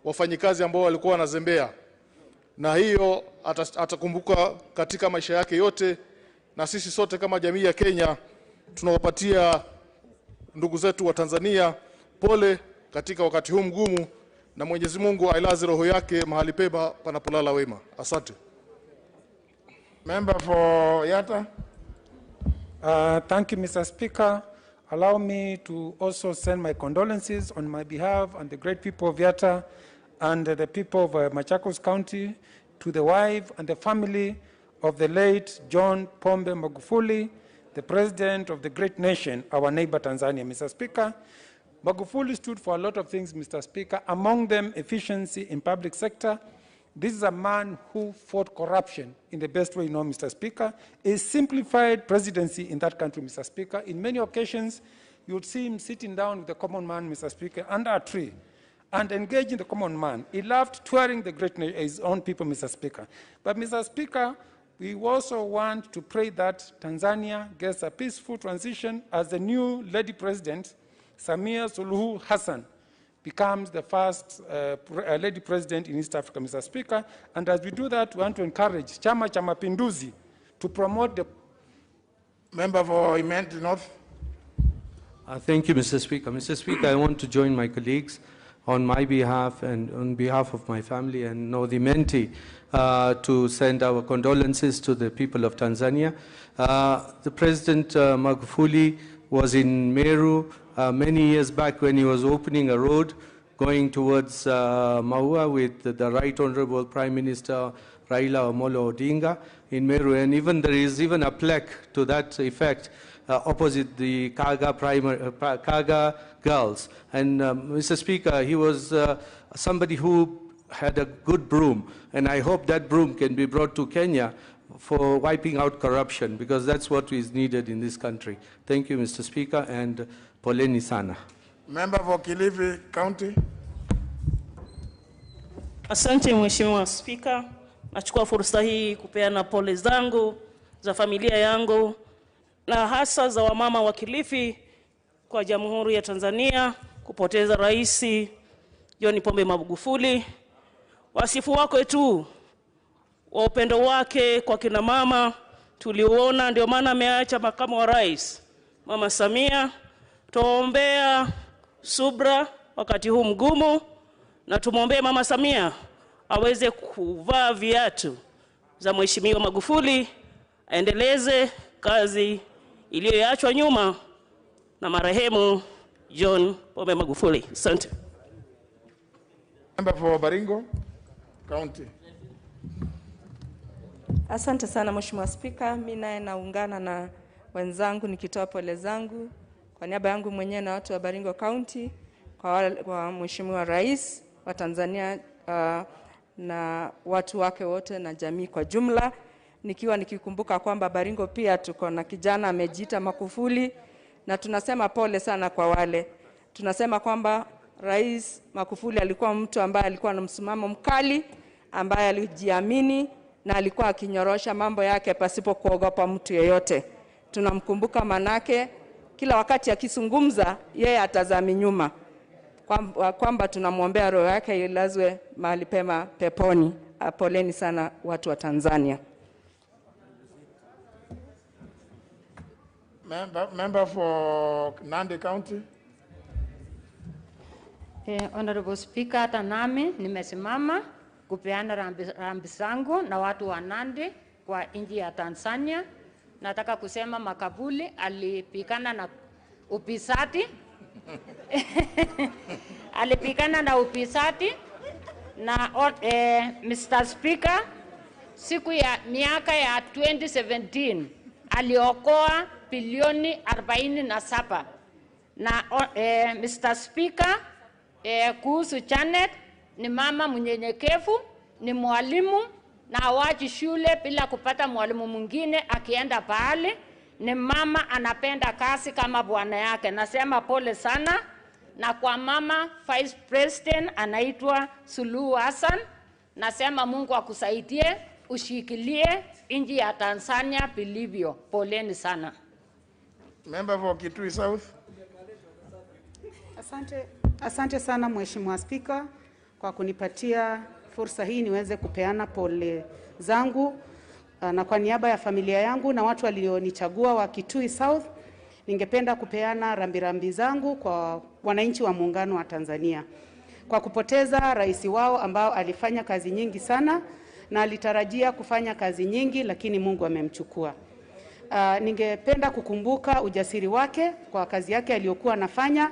wafanyikazi ambao walikuwa wanazembea, na hiyo atakumbuka katika maisha yake yote. Na sisi sote kama jamii ya Kenya tunawapatia ndugu zetu wa Tanzania pole katika wakati huu mgumu, na Mwenyezi Mungu ailaze roho yake mahali pema panapolala wema. Asante. Member for Yatta. Thank you, Mr. Speaker. Allow me to also send my condolences on my behalf and the great people of Yatta and the people of Machakos County to the wife and the family of the late John Pombe Magufuli, the president of the great nation, our neighbor Tanzania. Mr. Speaker, Magufuli stood for a lot of things, Mr. Speaker, among them efficiency in public sector. This is a man who fought corruption in the best way you know, Mr. Speaker. A simplified presidency in that country, Mr. Speaker. In many occasions, you would see him sitting down with the common man, Mr. Speaker, under a tree and engaging the common man. He loved touring the great nation, his own people, Mr. Speaker. But, Mr. Speaker, we also want to pray that Tanzania gets a peaceful transition as the new lady president, Samia Suluhu Hassan, becomes the first lady president in East Africa, Mr. Speaker. And as we do that, we want to encourage Chama cha Mapinduzi to promote the... Member for Imenti North. Thank you, Mr. Speaker. Mr. Speaker, I want to join my colleagues on my behalf and on behalf of my family and North Imenti to send our condolences to the people of Tanzania. The President Magufuli was in Meru many years back when he was opening a road going towards Maua with the Right Honorable Prime Minister Raila Amolo Odinga in Meru, and even there is even a plaque to that effect opposite the Kaga girls. And Mr. Speaker, he was somebody who had a good broom, and I hope that broom can be brought to Kenya for wiping out corruption, because that's what is needed in this country. Thank you, Mr. Speaker, and poleni sana. Member for Kilifi County. Asante Mheshimiwa Speaker. nachukua fursa hii kupeana pole zangu za familia yangu na hasa za wamama wa Kilifi kwa Jamhuri ya Tanzania kupoteza Rais John Pombe Magufuli. Wasifu wake tu wa upendo wake kwa kina mama tuliuona, ndio maana ameacha makamu wa rais Mama Samia. Tuombea subra wakati huu mgumu na tumwombee Mama Samia aweze kuvaa viatu za Mheshimiwa Magufuli, aendeleze kazi iliyoachwa nyuma na marehemu John Pombe Magufuli. Asante. Member for Baringo County. Asante sana Mheshimiwa Spika, mimi naye naungana na wenzangu nikitoa pole zangu kwa niaba yangu mwenyewe na watu wa Baringo County kwa Mheshimiwa Rais wa Tanzania na watu wake wote na jamii kwa jumla, nikikumbuka kwamba Baringo pia tuko na kijana amejiita Magufuli, na tunasema pole sana kwa wale. Tunasema kwamba Rais Magufuli alikuwa mtu ambaye alikuwa na msimamo mkali, ambaye alijiamini na alikuwa akinyorosha mambo yake pasipo kuogopa mtu yeyote. Tunamkumbuka manake kila wakati akizungumza yeye atazami nyuma, kwamba tunamwombea roho yake ilazwe mahali pema peponi. Poleni sana watu wa Tanzania. Member for Nandi County. Honorable Speaker, hata nami nimesimama kupeana rambi zangu na watu wa Nandi kwa nchi ya Tanzania. Nataka kusema Magufuli alipigana na upisati alipigana na upisati na Mr. Speaker, siku ya miaka ya 2017 aliokoa bilioni 47 na Mr. Speaker, kuhusu Janet ni mama mnyenyekevu, ni mwalimu na hawachi shule bila kupata mwalimu mwingine akienda pale. Ni mama anapenda kazi kama bwana yake. Nasema pole sana. Na kwa mama Vice President anaitwa Suluhu Hassan, nasema Mungu akusaidie ushikilie nchi ya Tanzania vilivyo. Poleni sana. Member for Kitui South. Asante sana Mheshimiwa Spika kwa kunipatia fursa hii niweze kupeana pole zangu na kwa niaba ya familia yangu na watu walionichagua wa Kitui South, ningependa kupeana rambirambi zangu kwa wananchi wa muungano wa Tanzania kwa kupoteza rais wao ambao alifanya kazi nyingi sana na alitarajia kufanya kazi nyingi, lakini Mungu amemchukua. Ningependa kukumbuka ujasiri wake kwa kazi yake aliyokuwa anafanya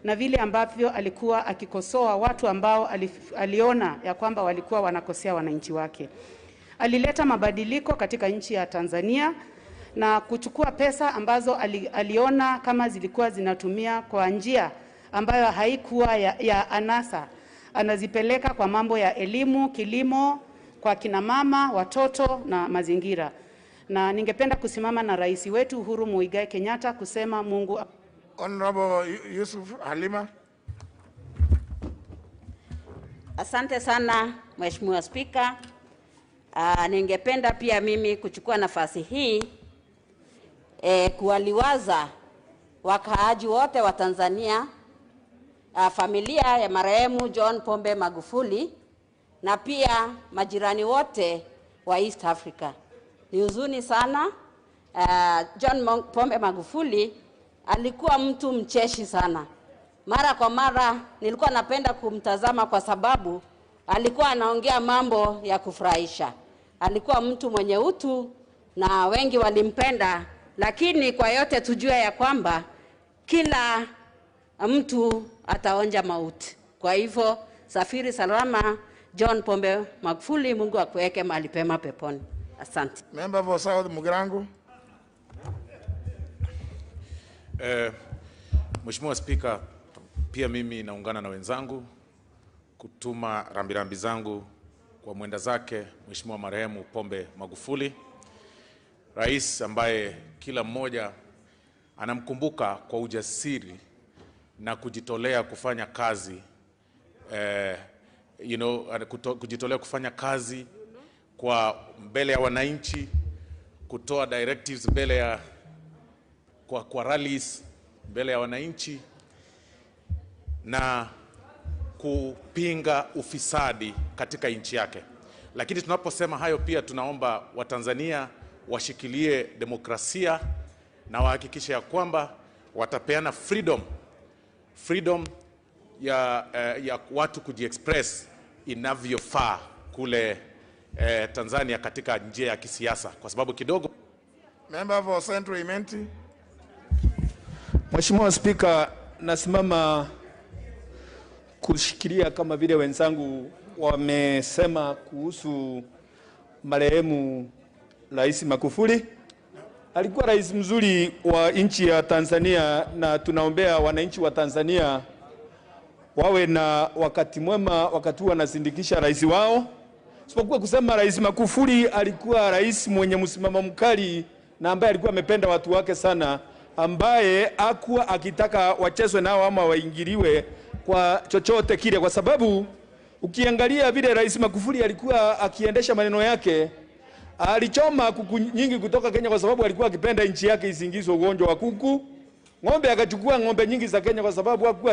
na vile ambavyo alikuwa akikosoa watu ambao aliona ya kwamba walikuwa wanakosea wananchi wake. Alileta mabadiliko katika nchi ya Tanzania na kuchukua pesa ambazo aliona kama zilikuwa zinatumia kwa njia ambayo haikuwa ya anasa. Anazipeleka kwa mambo ya elimu, kilimo, kwa kina mama, watoto na mazingira. Na ningependa kusimama na rais wetu Uhuru Muigai Kenyatta kusema Mungu. Honorable Yusuf Halima. Asante sana Mheshimiwa Spika. Ningependa pia mimi kuchukua nafasi hii kuwaliwaza wakaaji wote wa Tanzania, familia ya marehemu John Pombe Magufuli na pia majirani wote wa East Africa. Ni huzuni sana. John Pombe Magufuli alikuwa mtu mcheshi sana. Mara kwa mara nilikuwa napenda kumtazama kwa sababu alikuwa anaongea mambo ya kufurahisha. Alikuwa mtu mwenye utu na wengi walimpenda, lakini kwa yote tujue ya kwamba kila mtu ataonja mauti. Kwa hivyo safiri salama John Pombe Magufuli, Mungu akuweke mahali pema peponi. Asante. Member for South Mugirango. Mheshimiwa Spika, pia mimi naungana na wenzangu kutuma rambirambi zangu kwa mwenda zake Mheshimiwa marehemu Pombe Magufuli, rais ambaye kila mmoja anamkumbuka kwa ujasiri na kujitolea kufanya kazi kujitolea kufanya kazi kwa mbele ya wananchi, kutoa directives mbele ya kwa rallies mbele ya wananchi na kupinga ufisadi katika nchi yake. Lakini tunaposema hayo pia tunaomba Watanzania washikilie demokrasia na wahakikishe ya kwamba watapeana freedom ya watu kujiexpress inavyofaa kule Tanzania katika njia ya kisiasa, kwa sababu kidogo. Member for Central Imenti. Mheshimiwa Spika, nasimama kushikilia kama vile wenzangu wamesema kuhusu marehemu Rais Magufuli. Alikuwa rais mzuri wa nchi ya Tanzania, na tunaombea wananchi wa Tanzania wawe na wakati mwema wakati wanasindikisha rais wao. Sipokuwa kusema Rais Magufuli alikuwa rais mwenye msimamo mkali na ambaye alikuwa amependa watu wake sana, ambaye hakuwa akitaka wachezwe nao ama waingiliwe kwa chochote kile, kwa sababu ukiangalia vile Rais Magufuli alikuwa akiendesha maneno yake, alichoma kuku nyingi kutoka Kenya kwa sababu alikuwa akipenda nchi yake isingizwe ugonjwa wa kuku. Ng'ombe akachukua ng'ombe nyingi za Kenya kwa sababu hakuwa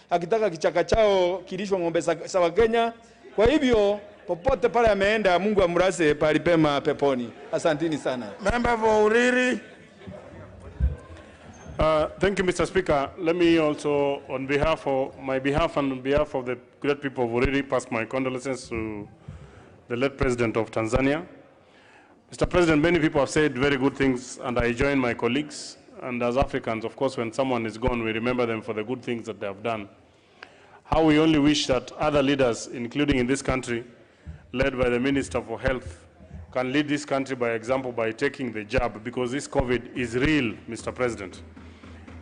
akitaka kichaka chao kilishwa ng'ombe za Kenya. Kwa hivyo popote pale ameenda, Mungu amrase pale pema peponi. Asanteni sana. Member for Uriri. Thank you, Mr. Speaker. Let me also, on my behalf and on behalf of the great people of Uriri, pass my condolences to the late President of Tanzania. Mr. President, many people have said very good things, and I join my colleagues. And as Africans, of course, when someone is gone, we remember them for the good things that they have done. How we only wish that other leaders, including in this country, led by the Minister for Health, can lead this country by example by taking the jab, because this COVID is real, Mr. President.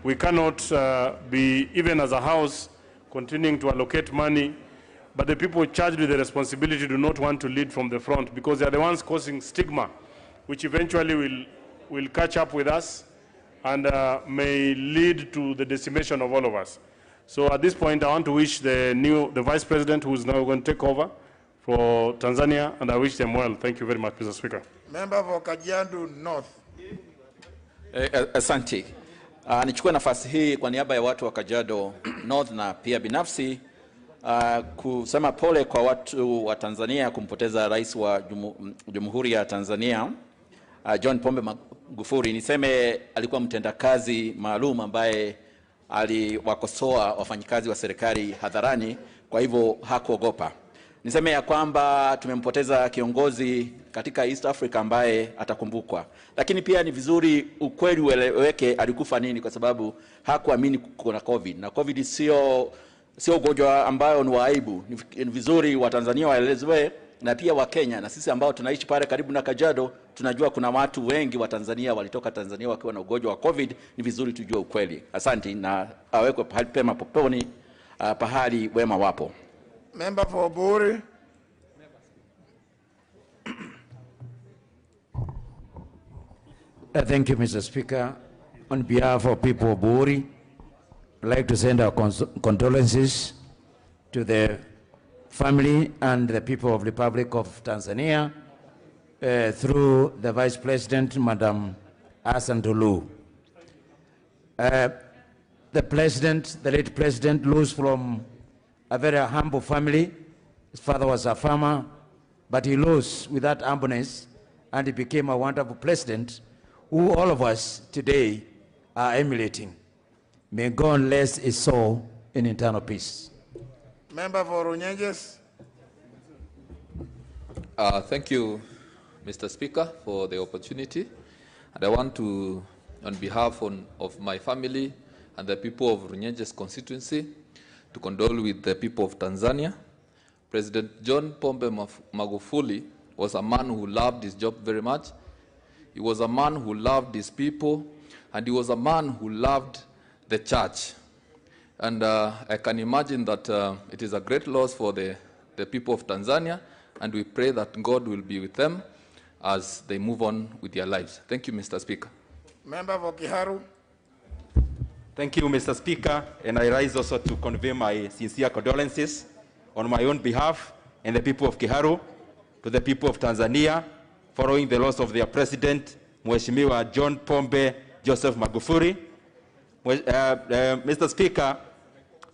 We cannot be, even as a House, continuing to allocate money, but the people charged with the responsibility do not want to lead from the front, because they are the ones causing stigma, which eventually will catch up with us and may lead to the decimation of all of us. So at this point, I want to wish the Vice President, who is now going to take over for Tanzania, and I wish them well. Thank you very much, Mr. Speaker. Member for Kajiado North. Asante. Nichukue nafasi hii kwa niaba ya watu wa Kajiado North na pia binafsi kusema pole kwa watu wa Tanzania kumpoteza rais wa Jamhuri ya Tanzania John Pombe Magufuli. Niseme alikuwa mtendakazi maalum ambaye aliwakosoa wafanyikazi wa serikali hadharani, kwa hivyo hakuogopa. Niseme ya kwamba tumempoteza kiongozi katika East Africa ambaye atakumbukwa. Lakini pia ni vizuri ukweli ueleweke alikufa nini, kwa sababu hakuamini kuna COVID. Na COVID sio ugonjwa ambayo ni aibu. Ni vizuri wa Tanzania waelezwe na pia wa Kenya, na sisi ambao tunaishi pale karibu na Kajiado tunajua kuna watu wengi wa Tanzania walitoka Tanzania wakiwa na ugonjwa wa COVID. Ni vizuri tujue ukweli. Asante, na awekwe pahali pema poponi, pahali wema wapo. Member for Buri. Thank you, Mr. Speaker. On behalf of people of Buri, I'd like to send our condolences to the family and the people of the Republic of Tanzania through the Vice President, Madam Hassan Tulu. The late President, rose from a very humble family. His father was a farmer, but he rose with that humbleness, and he became a wonderful president who all of us today are emulating. May God rest his soul in eternal peace. Member for Runyenjes. Thank you, Mr. Speaker, for the opportunity. And I want to, on behalf of my family and the people of Runyenjes constituency, to condole with the people of Tanzania. President John Pombe Magufuli was a man who loved his job very much. He was a man who loved his people, and he was a man who loved the church. And I can imagine that it is a great loss for the people of Tanzania, and we pray that God will be with them as they move on with their lives. Thank you, Mr. Speaker. Member for Kiharu. Thank you, Mr. Speaker, and I rise also to convey my sincere condolences on my own behalf and the people of Kiharu to the people of Tanzania following the loss of their president, Mheshimiwa John Pombe Joseph Magufuli. Mr. Speaker,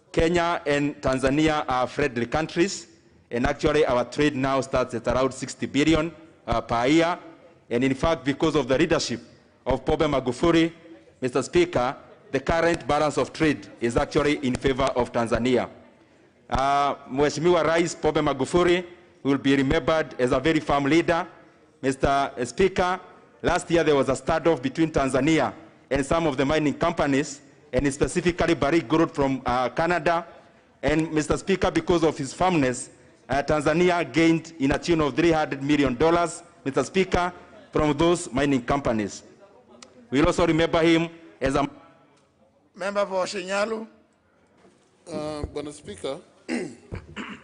Kenya and Tanzania are friendly countries, and actually our trade now starts at around 60 billion per year. And in fact, because of the leadership of Pombe Magufuli, Mr. Speaker, the current balance of trade is actually in favor of Tanzania. Mheshimiwa Rais Pombe Magufuli will be remembered as a very firm leader. Mr. Speaker, last year there was a standoff between Tanzania and some of the mining companies, and specifically Barrick Gold from Canada. And Mr. Speaker, because of his firmness, Tanzania gained in a tune of $300 million, Mr. Speaker, from those mining companies. We'll also remember him as a member for Shinyalu. Bwana Speaker,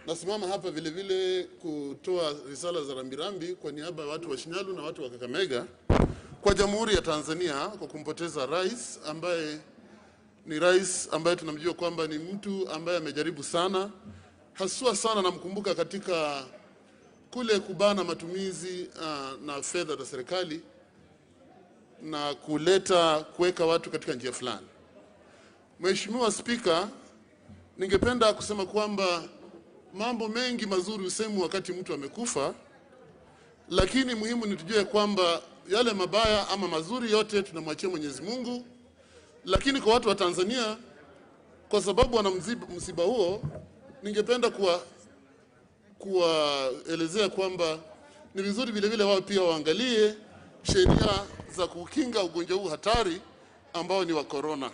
nasimama hapa vile vile kutoa risala za rambirambi kwa niaba ya watu wa Shinyalu na watu wa Kakamega kwa Jamhuri ya Tanzania kwa kumpoteza rais ambaye ni rais ambaye tunamjua kwamba ni mtu ambaye amejaribu sana, haswa sana namkumbuka katika kule kubana matumizi na fedha za serikali na kuweka watu katika njia fulani. Mheshimiwa Speaker, ningependa kusema kwamba mambo mengi mazuri usemu wakati mtu amekufa, lakini muhimu ni tujue kwamba yale mabaya ama mazuri yote tunamwachia Mwenyezi Mungu. Lakini kwa watu wa Tanzania, kwa sababu wana msiba huo, ningependa kuwaelezea kwamba ni vizuri vile vile wao pia waangalie sheria za kukinga ugonjwa huu hatari ambao ni wa corona,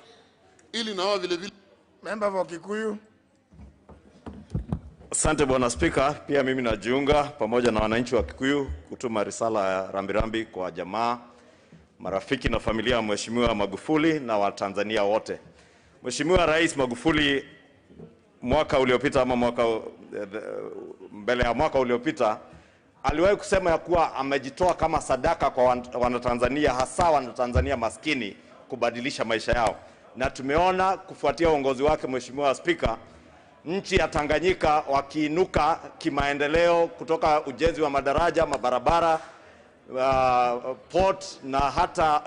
ili na wao vile vile. Member for Kikuyu. Asante Bwana Speaker, pia mimi najiunga pamoja na wananchi wa Kikuyu kutuma risala ya rambirambi kwa Jamaa, Marafiki na familia ya Mheshimiwa Magufuli na Watanzania wote. Mheshimiwa Rais Magufuli mwaka uliopita ama mbele ya mwaka uliopita aliwahi kusema ya kuwa amejitoa kama sadaka kwa Wanatanzania, hasa Wanatanzania maskini, kubadilisha maisha yao. Na tumeona kufuatia uongozi wake Mheshimiwa Speaker, nchi ya Tanganyika wakiinuka kimaendeleo kutoka ujenzi wa madaraja, mabarabara, port na hata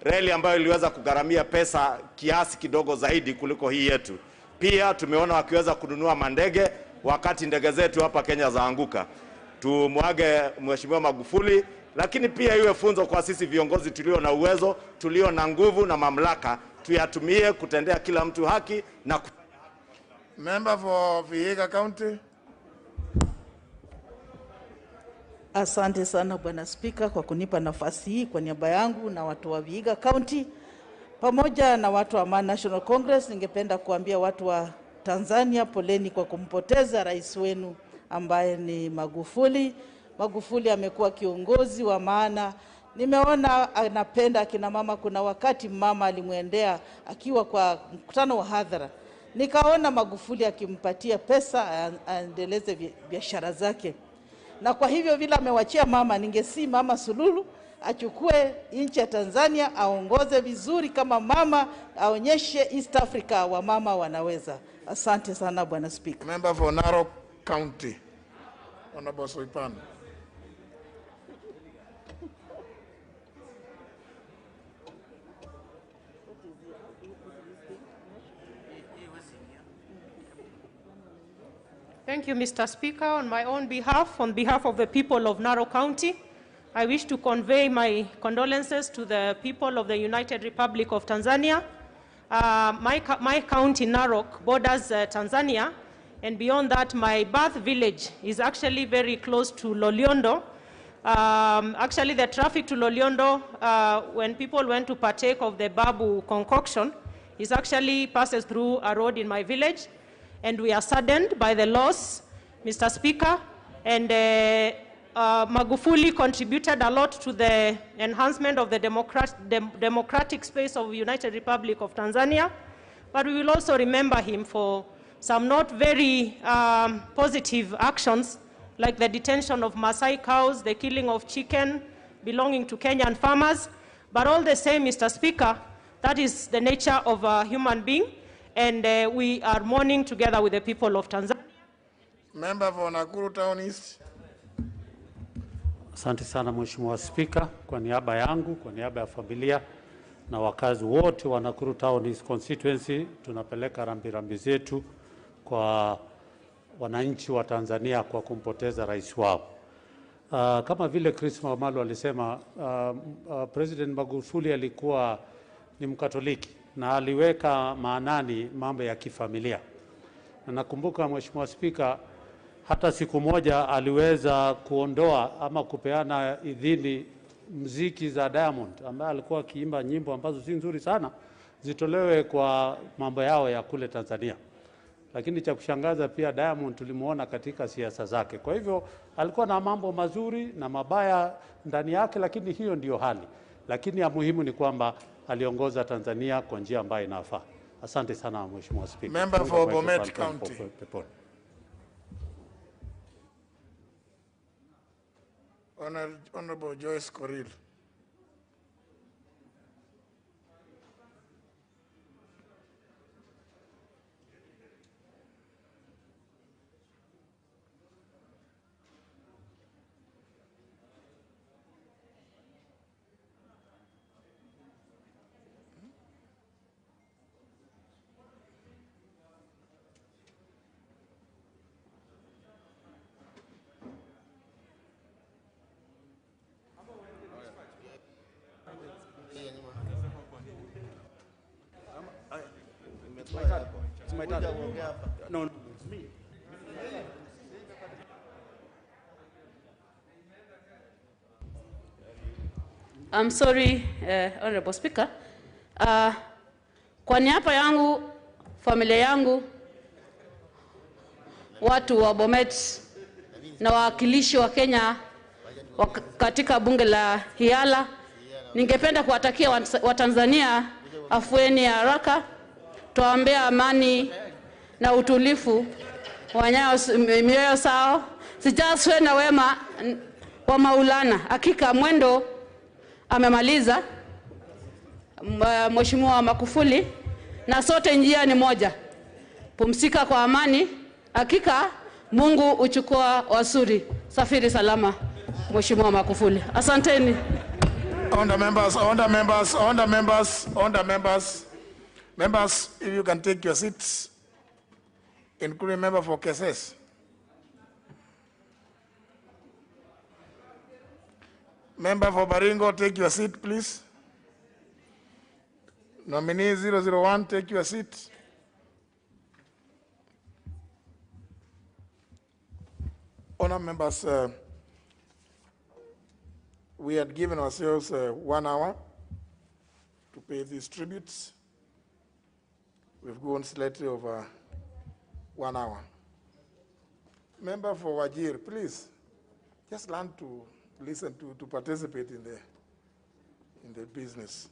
reli ambayo iliweza kugharamia pesa kiasi kidogo zaidi kuliko hii yetu. Pia tumeona wakiweza kununua mandege wakati ndege zetu hapa Kenya zaanguka. Tumwage Mheshimiwa Magufuli, lakini pia iwe funzo kwa sisi viongozi tulio na uwezo, tulio na nguvu na mamlaka, tuyatumie kutendea kila mtu haki na Member for Vihiga County. Asante sana Bwana Speaker kwa kunipa nafasi hii kwa niaba yangu na watu wa Vihiga County pamoja na watu wa Amani National Congress. Ningependa kuambia watu wa Tanzania poleni kwa kumpoteza rais wenu ambaye ni Magufuli. Magufuli amekuwa kiongozi wa maana. Nimeona anapenda akina mama. Kuna wakati mama alimwendea akiwa kwa mkutano wa hadhara, nikaona Magufuli akimpatia pesa aendeleze biashara zake. Na kwa hivyo vile amewachia mama, ningesi Mama Suluhu achukue nchi ya Tanzania aongoze vizuri kama mama, aonyeshe East Africa wa mama wanaweza. Asante sana Bwana Speaker. Member for Narok County. Honorable Soipan. Thank you, Mr. Speaker. On my own behalf, on behalf of the people of Narok County, I wish to convey my condolences to the people of the United Republic of Tanzania. My county, Narok, borders Tanzania, and beyond that, my birth village is actually very close to Loliondo. Actually, the traffic to Loliondo, when people went to partake of the babu concoction, is actually passes through a road in my village. And we are saddened by the loss, Mr. Speaker. And Magufuli contributed a lot to the enhancement of the democratic space of the United Republic of Tanzania. But we will also remember him for some not very positive actions, like the detention of Maasai cows, the killing of chicken belonging to Kenyan farmers. But all the same, Mr. Speaker, that is the nature of a human being. And we are mourning together with the people of Tanzania. Member for Nakuru Town East. Asante sana Mheshimiwa Spika, kwa niaba yangu, kwa niaba ya familia na wakazi wote wa Nakuru Town East Constituency, tunapeleka rambirambi zetu kwa wananchi wa Tanzania kwa kumpoteza rais wao. Kama vile Chris Mamalu alisema, President Magufuli alikuwa ni Mkatoliki na aliweka maanani mambo ya kifamilia. Na nakumbuka Mheshimiwa Spika, hata siku moja aliweza kuondoa ama kupeana idhini muziki za Diamond ambaye alikuwa akiimba nyimbo ambazo si nzuri sana zitolewe kwa mambo yao ya kule Tanzania. Lakini cha kushangaza pia Diamond tulimuona katika siasa zake. Kwa hivyo alikuwa na mambo mazuri na mabaya ndani yake, lakini hiyo ndio hali. Lakini ya muhimu ni kwamba aliongoza Tanzania kwa njia ambayo inafaa. Asante sana Mheshimiwa Spika. Member for Bomet County. Honorable Joyce Koril. No, it's me. I'm sorry, Honorable Speaker. Kwa niaba yangu, familia yangu, watu wa Bomet na wawakilishi wa Kenya katika bunge la Hiala, ningependa kuwatakia Watanzania afueni ya haraka. Tuombea amani na utulifu wanyayo mioyo sao sijaswe na wema wa Maulana. Hakika mwendo amemaliza Mheshimiwa Magufuli na sote njia ni moja. Pumzika kwa amani. Hakika Mungu uchukua wasuri. Safiri salama Mheshimiwa Magufuli. Asanteni. Members, if you can take your seats, including member for Keses. Member for Baringo, take your seat, please. Nominee 001, take your seat. Honourable members, we had given ourselves 1 hour to pay these tributes. We've gone slightly over 1 hour. Member for Wajir, please, just learn to listen to participate in the business.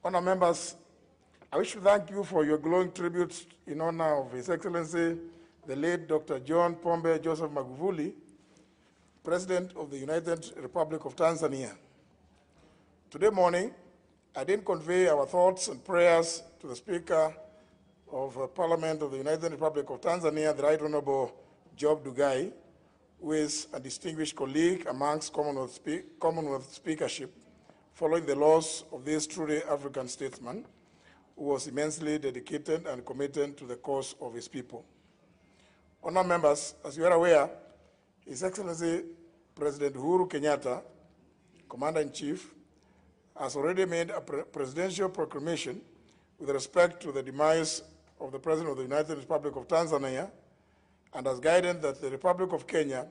Honourable members, I wish to thank you for your glowing tributes in honor of His Excellency, the late Dr. John Pombe Joseph Magufuli, President of the United Republic of Tanzania. Today morning, I did convey our thoughts and prayers to the Speaker of Parliament of the United Republic of Tanzania, the Right Honorable Job Dugai, who is a distinguished colleague amongst Commonwealth Speakership, following the loss of this truly African statesman, who was immensely dedicated and committed to the cause of his people. Honourable members, as you are aware, His Excellency President Uhuru Kenyatta, Commander-in-Chief, has already made a presidential proclamation with respect to the demise of the President of the United Republic of Tanzania, and has guided that the Republic of Kenya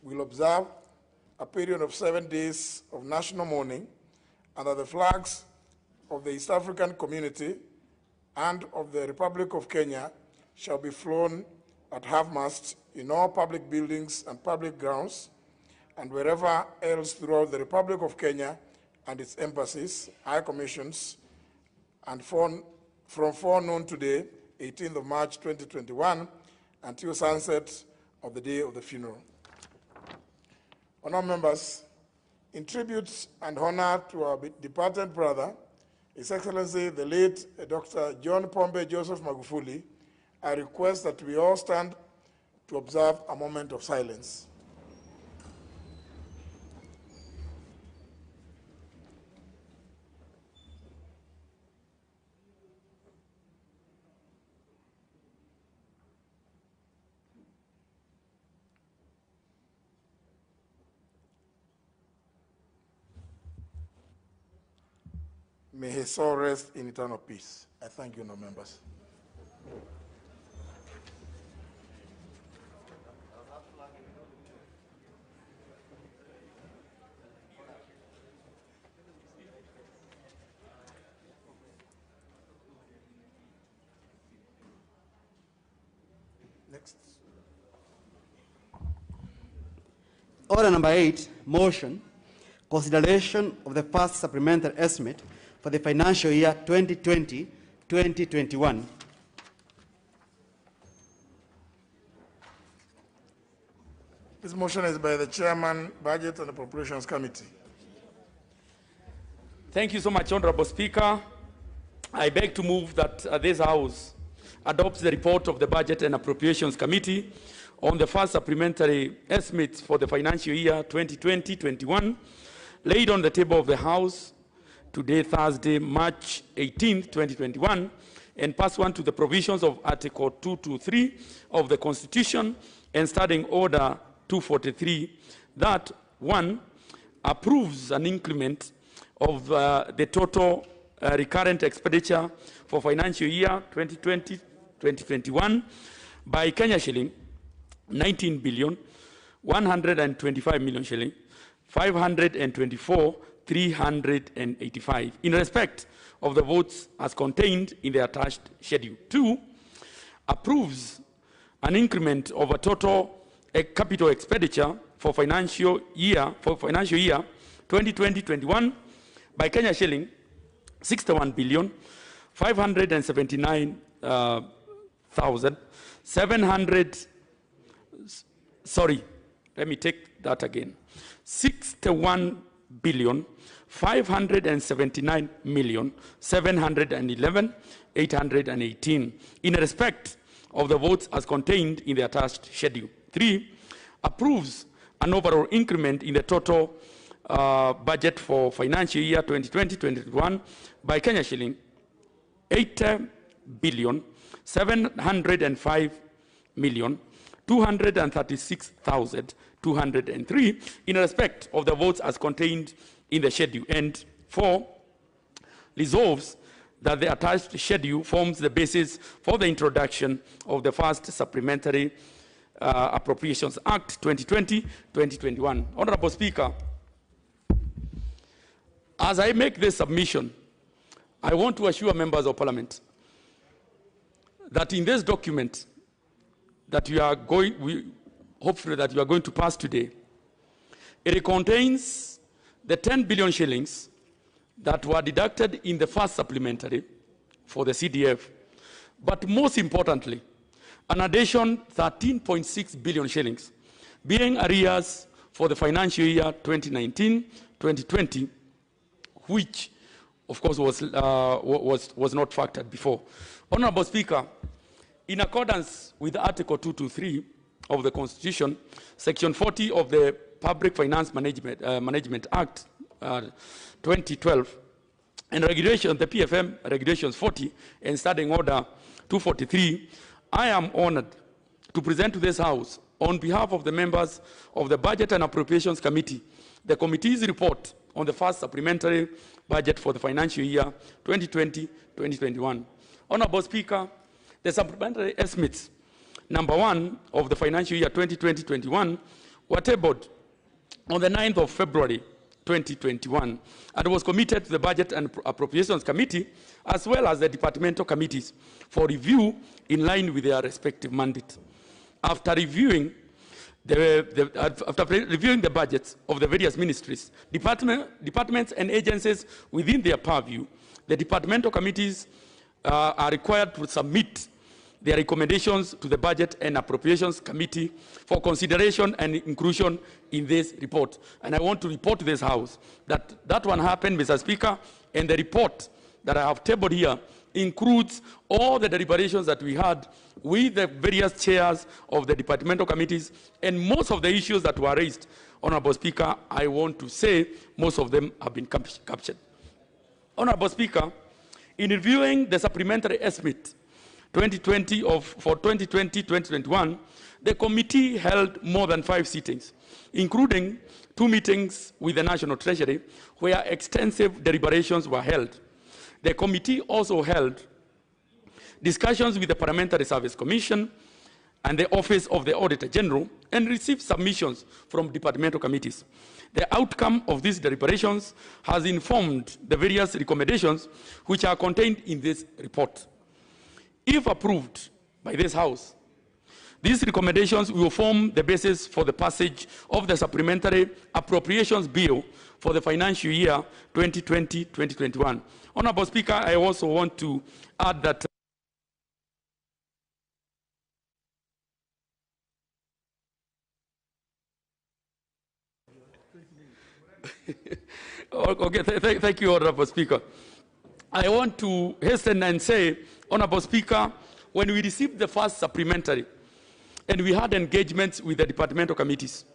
will observe a period of 7 days of national mourning, and that the flags of the East African community and of the Republic of Kenya shall be flown at half-mast in all public buildings and public grounds, and wherever else throughout the Republic of Kenya and its embassies, high commissions, and from forenoon today, 18th of March 2021, until sunset of the day of the funeral. Honourable members, in tribute and honor to our departed brother, His Excellency the late Dr. John Pombe Joseph Magufuli, I request that we all stand to observe a moment of silence. May his soul rest in eternal peace. I thank you, no members. Next. Order number 8, motion, consideration of the first supplementary estimate for the financial year 2020-2021. This motion is by the Chairman, Budget and Appropriations Committee. Thank you so much, Honorable Speaker. I beg to move that this House adopts the report of the Budget and Appropriations Committee on the first supplementary estimates for the financial year 2020-21, laid on the table of the House today, Thursday, March 18, 2021, and pursuant to the provisions of Article 223 of the Constitution and Standing Order 243, that 1, approves an increment of the total recurrent expenditure for financial year 2020-2021 by Kenya shilling 19 billion 125 million shilling 524,385 in respect of the votes as contained in the attached schedule. 2, approves an increment of a total capital expenditure for financial year 2020-21 by Kenya shilling 61 billion 579,700. Sorry, let me take that again. 61 billion 579,711,818 in respect of the votes as contained in the attached schedule. 3, approves an overall increment in the total budget for financial year 2020-2021 by Kenya shilling 80 billion 705,236,203 in respect of the votes as contained in the schedule. And 4, resolves that the attached schedule forms the basis for the introduction of the first Supplementary Appropriations Act 2020-2021. Honorable Speaker, as I make this submission, I want to assure members of Parliament that in this document that hopefully that you are going to pass today, it contains the 10 billion shillings that were deducted in the first supplementary for the CDF, but most importantly, an addition 13.6 billion shillings being arrears for the financial year 2019-2020, which of course was not factored before. Honorable Speaker, in accordance with Article 223 of the Constitution, Section 40 of the Public Finance Management Act 2012, and regulation, the PFM Regulations 40 and Standing Order 243, I am honored to present to this House, on behalf of the members of the Budget and Appropriations Committee, the committee's report on the first supplementary budget for the financial year 2020-2021. Honorable Speaker, the supplementary estimates, number 1 of the financial year 2020-21, were tabled on the 9th of February 2021 and was committed to the Budget and Appropriations Committee as well as the departmental committees for review in line with their respective mandate. After reviewing the budgets of the various ministries, departments and agencies within their purview, the departmental committees are required to submit their recommendations to the Budget and Appropriations Committee for consideration and inclusion in this report. And I want to report to this House that that one happened, Mr. Speaker, and the report that I have tabled here includes all the deliberations that we had with the various chairs of the departmental committees, and most of the issues that were raised, Honorable Speaker, I want to say most of them have been captured. Honorable Speaker, in reviewing the supplementary estimate for 2020-2021, the committee held more than 5 sittings, including 2 meetings with the National Treasury, where extensive deliberations were held. the committee also held discussions with the Parliamentary Service Commission and the Office of the Auditor General and received submissions from departmental committees. The outcome of these deliberations has informed the various recommendations which are contained in this report. If approved by this House, these recommendations will form the basis for the passage of the Supplementary Appropriations Bill for the financial year 2020-2021. Honorable Speaker, I also want to add that okay, thank you, Honorable Speaker. I want to hasten and say, Honorable Speaker, when we received the first supplementary and we had engagements with the departmental committees,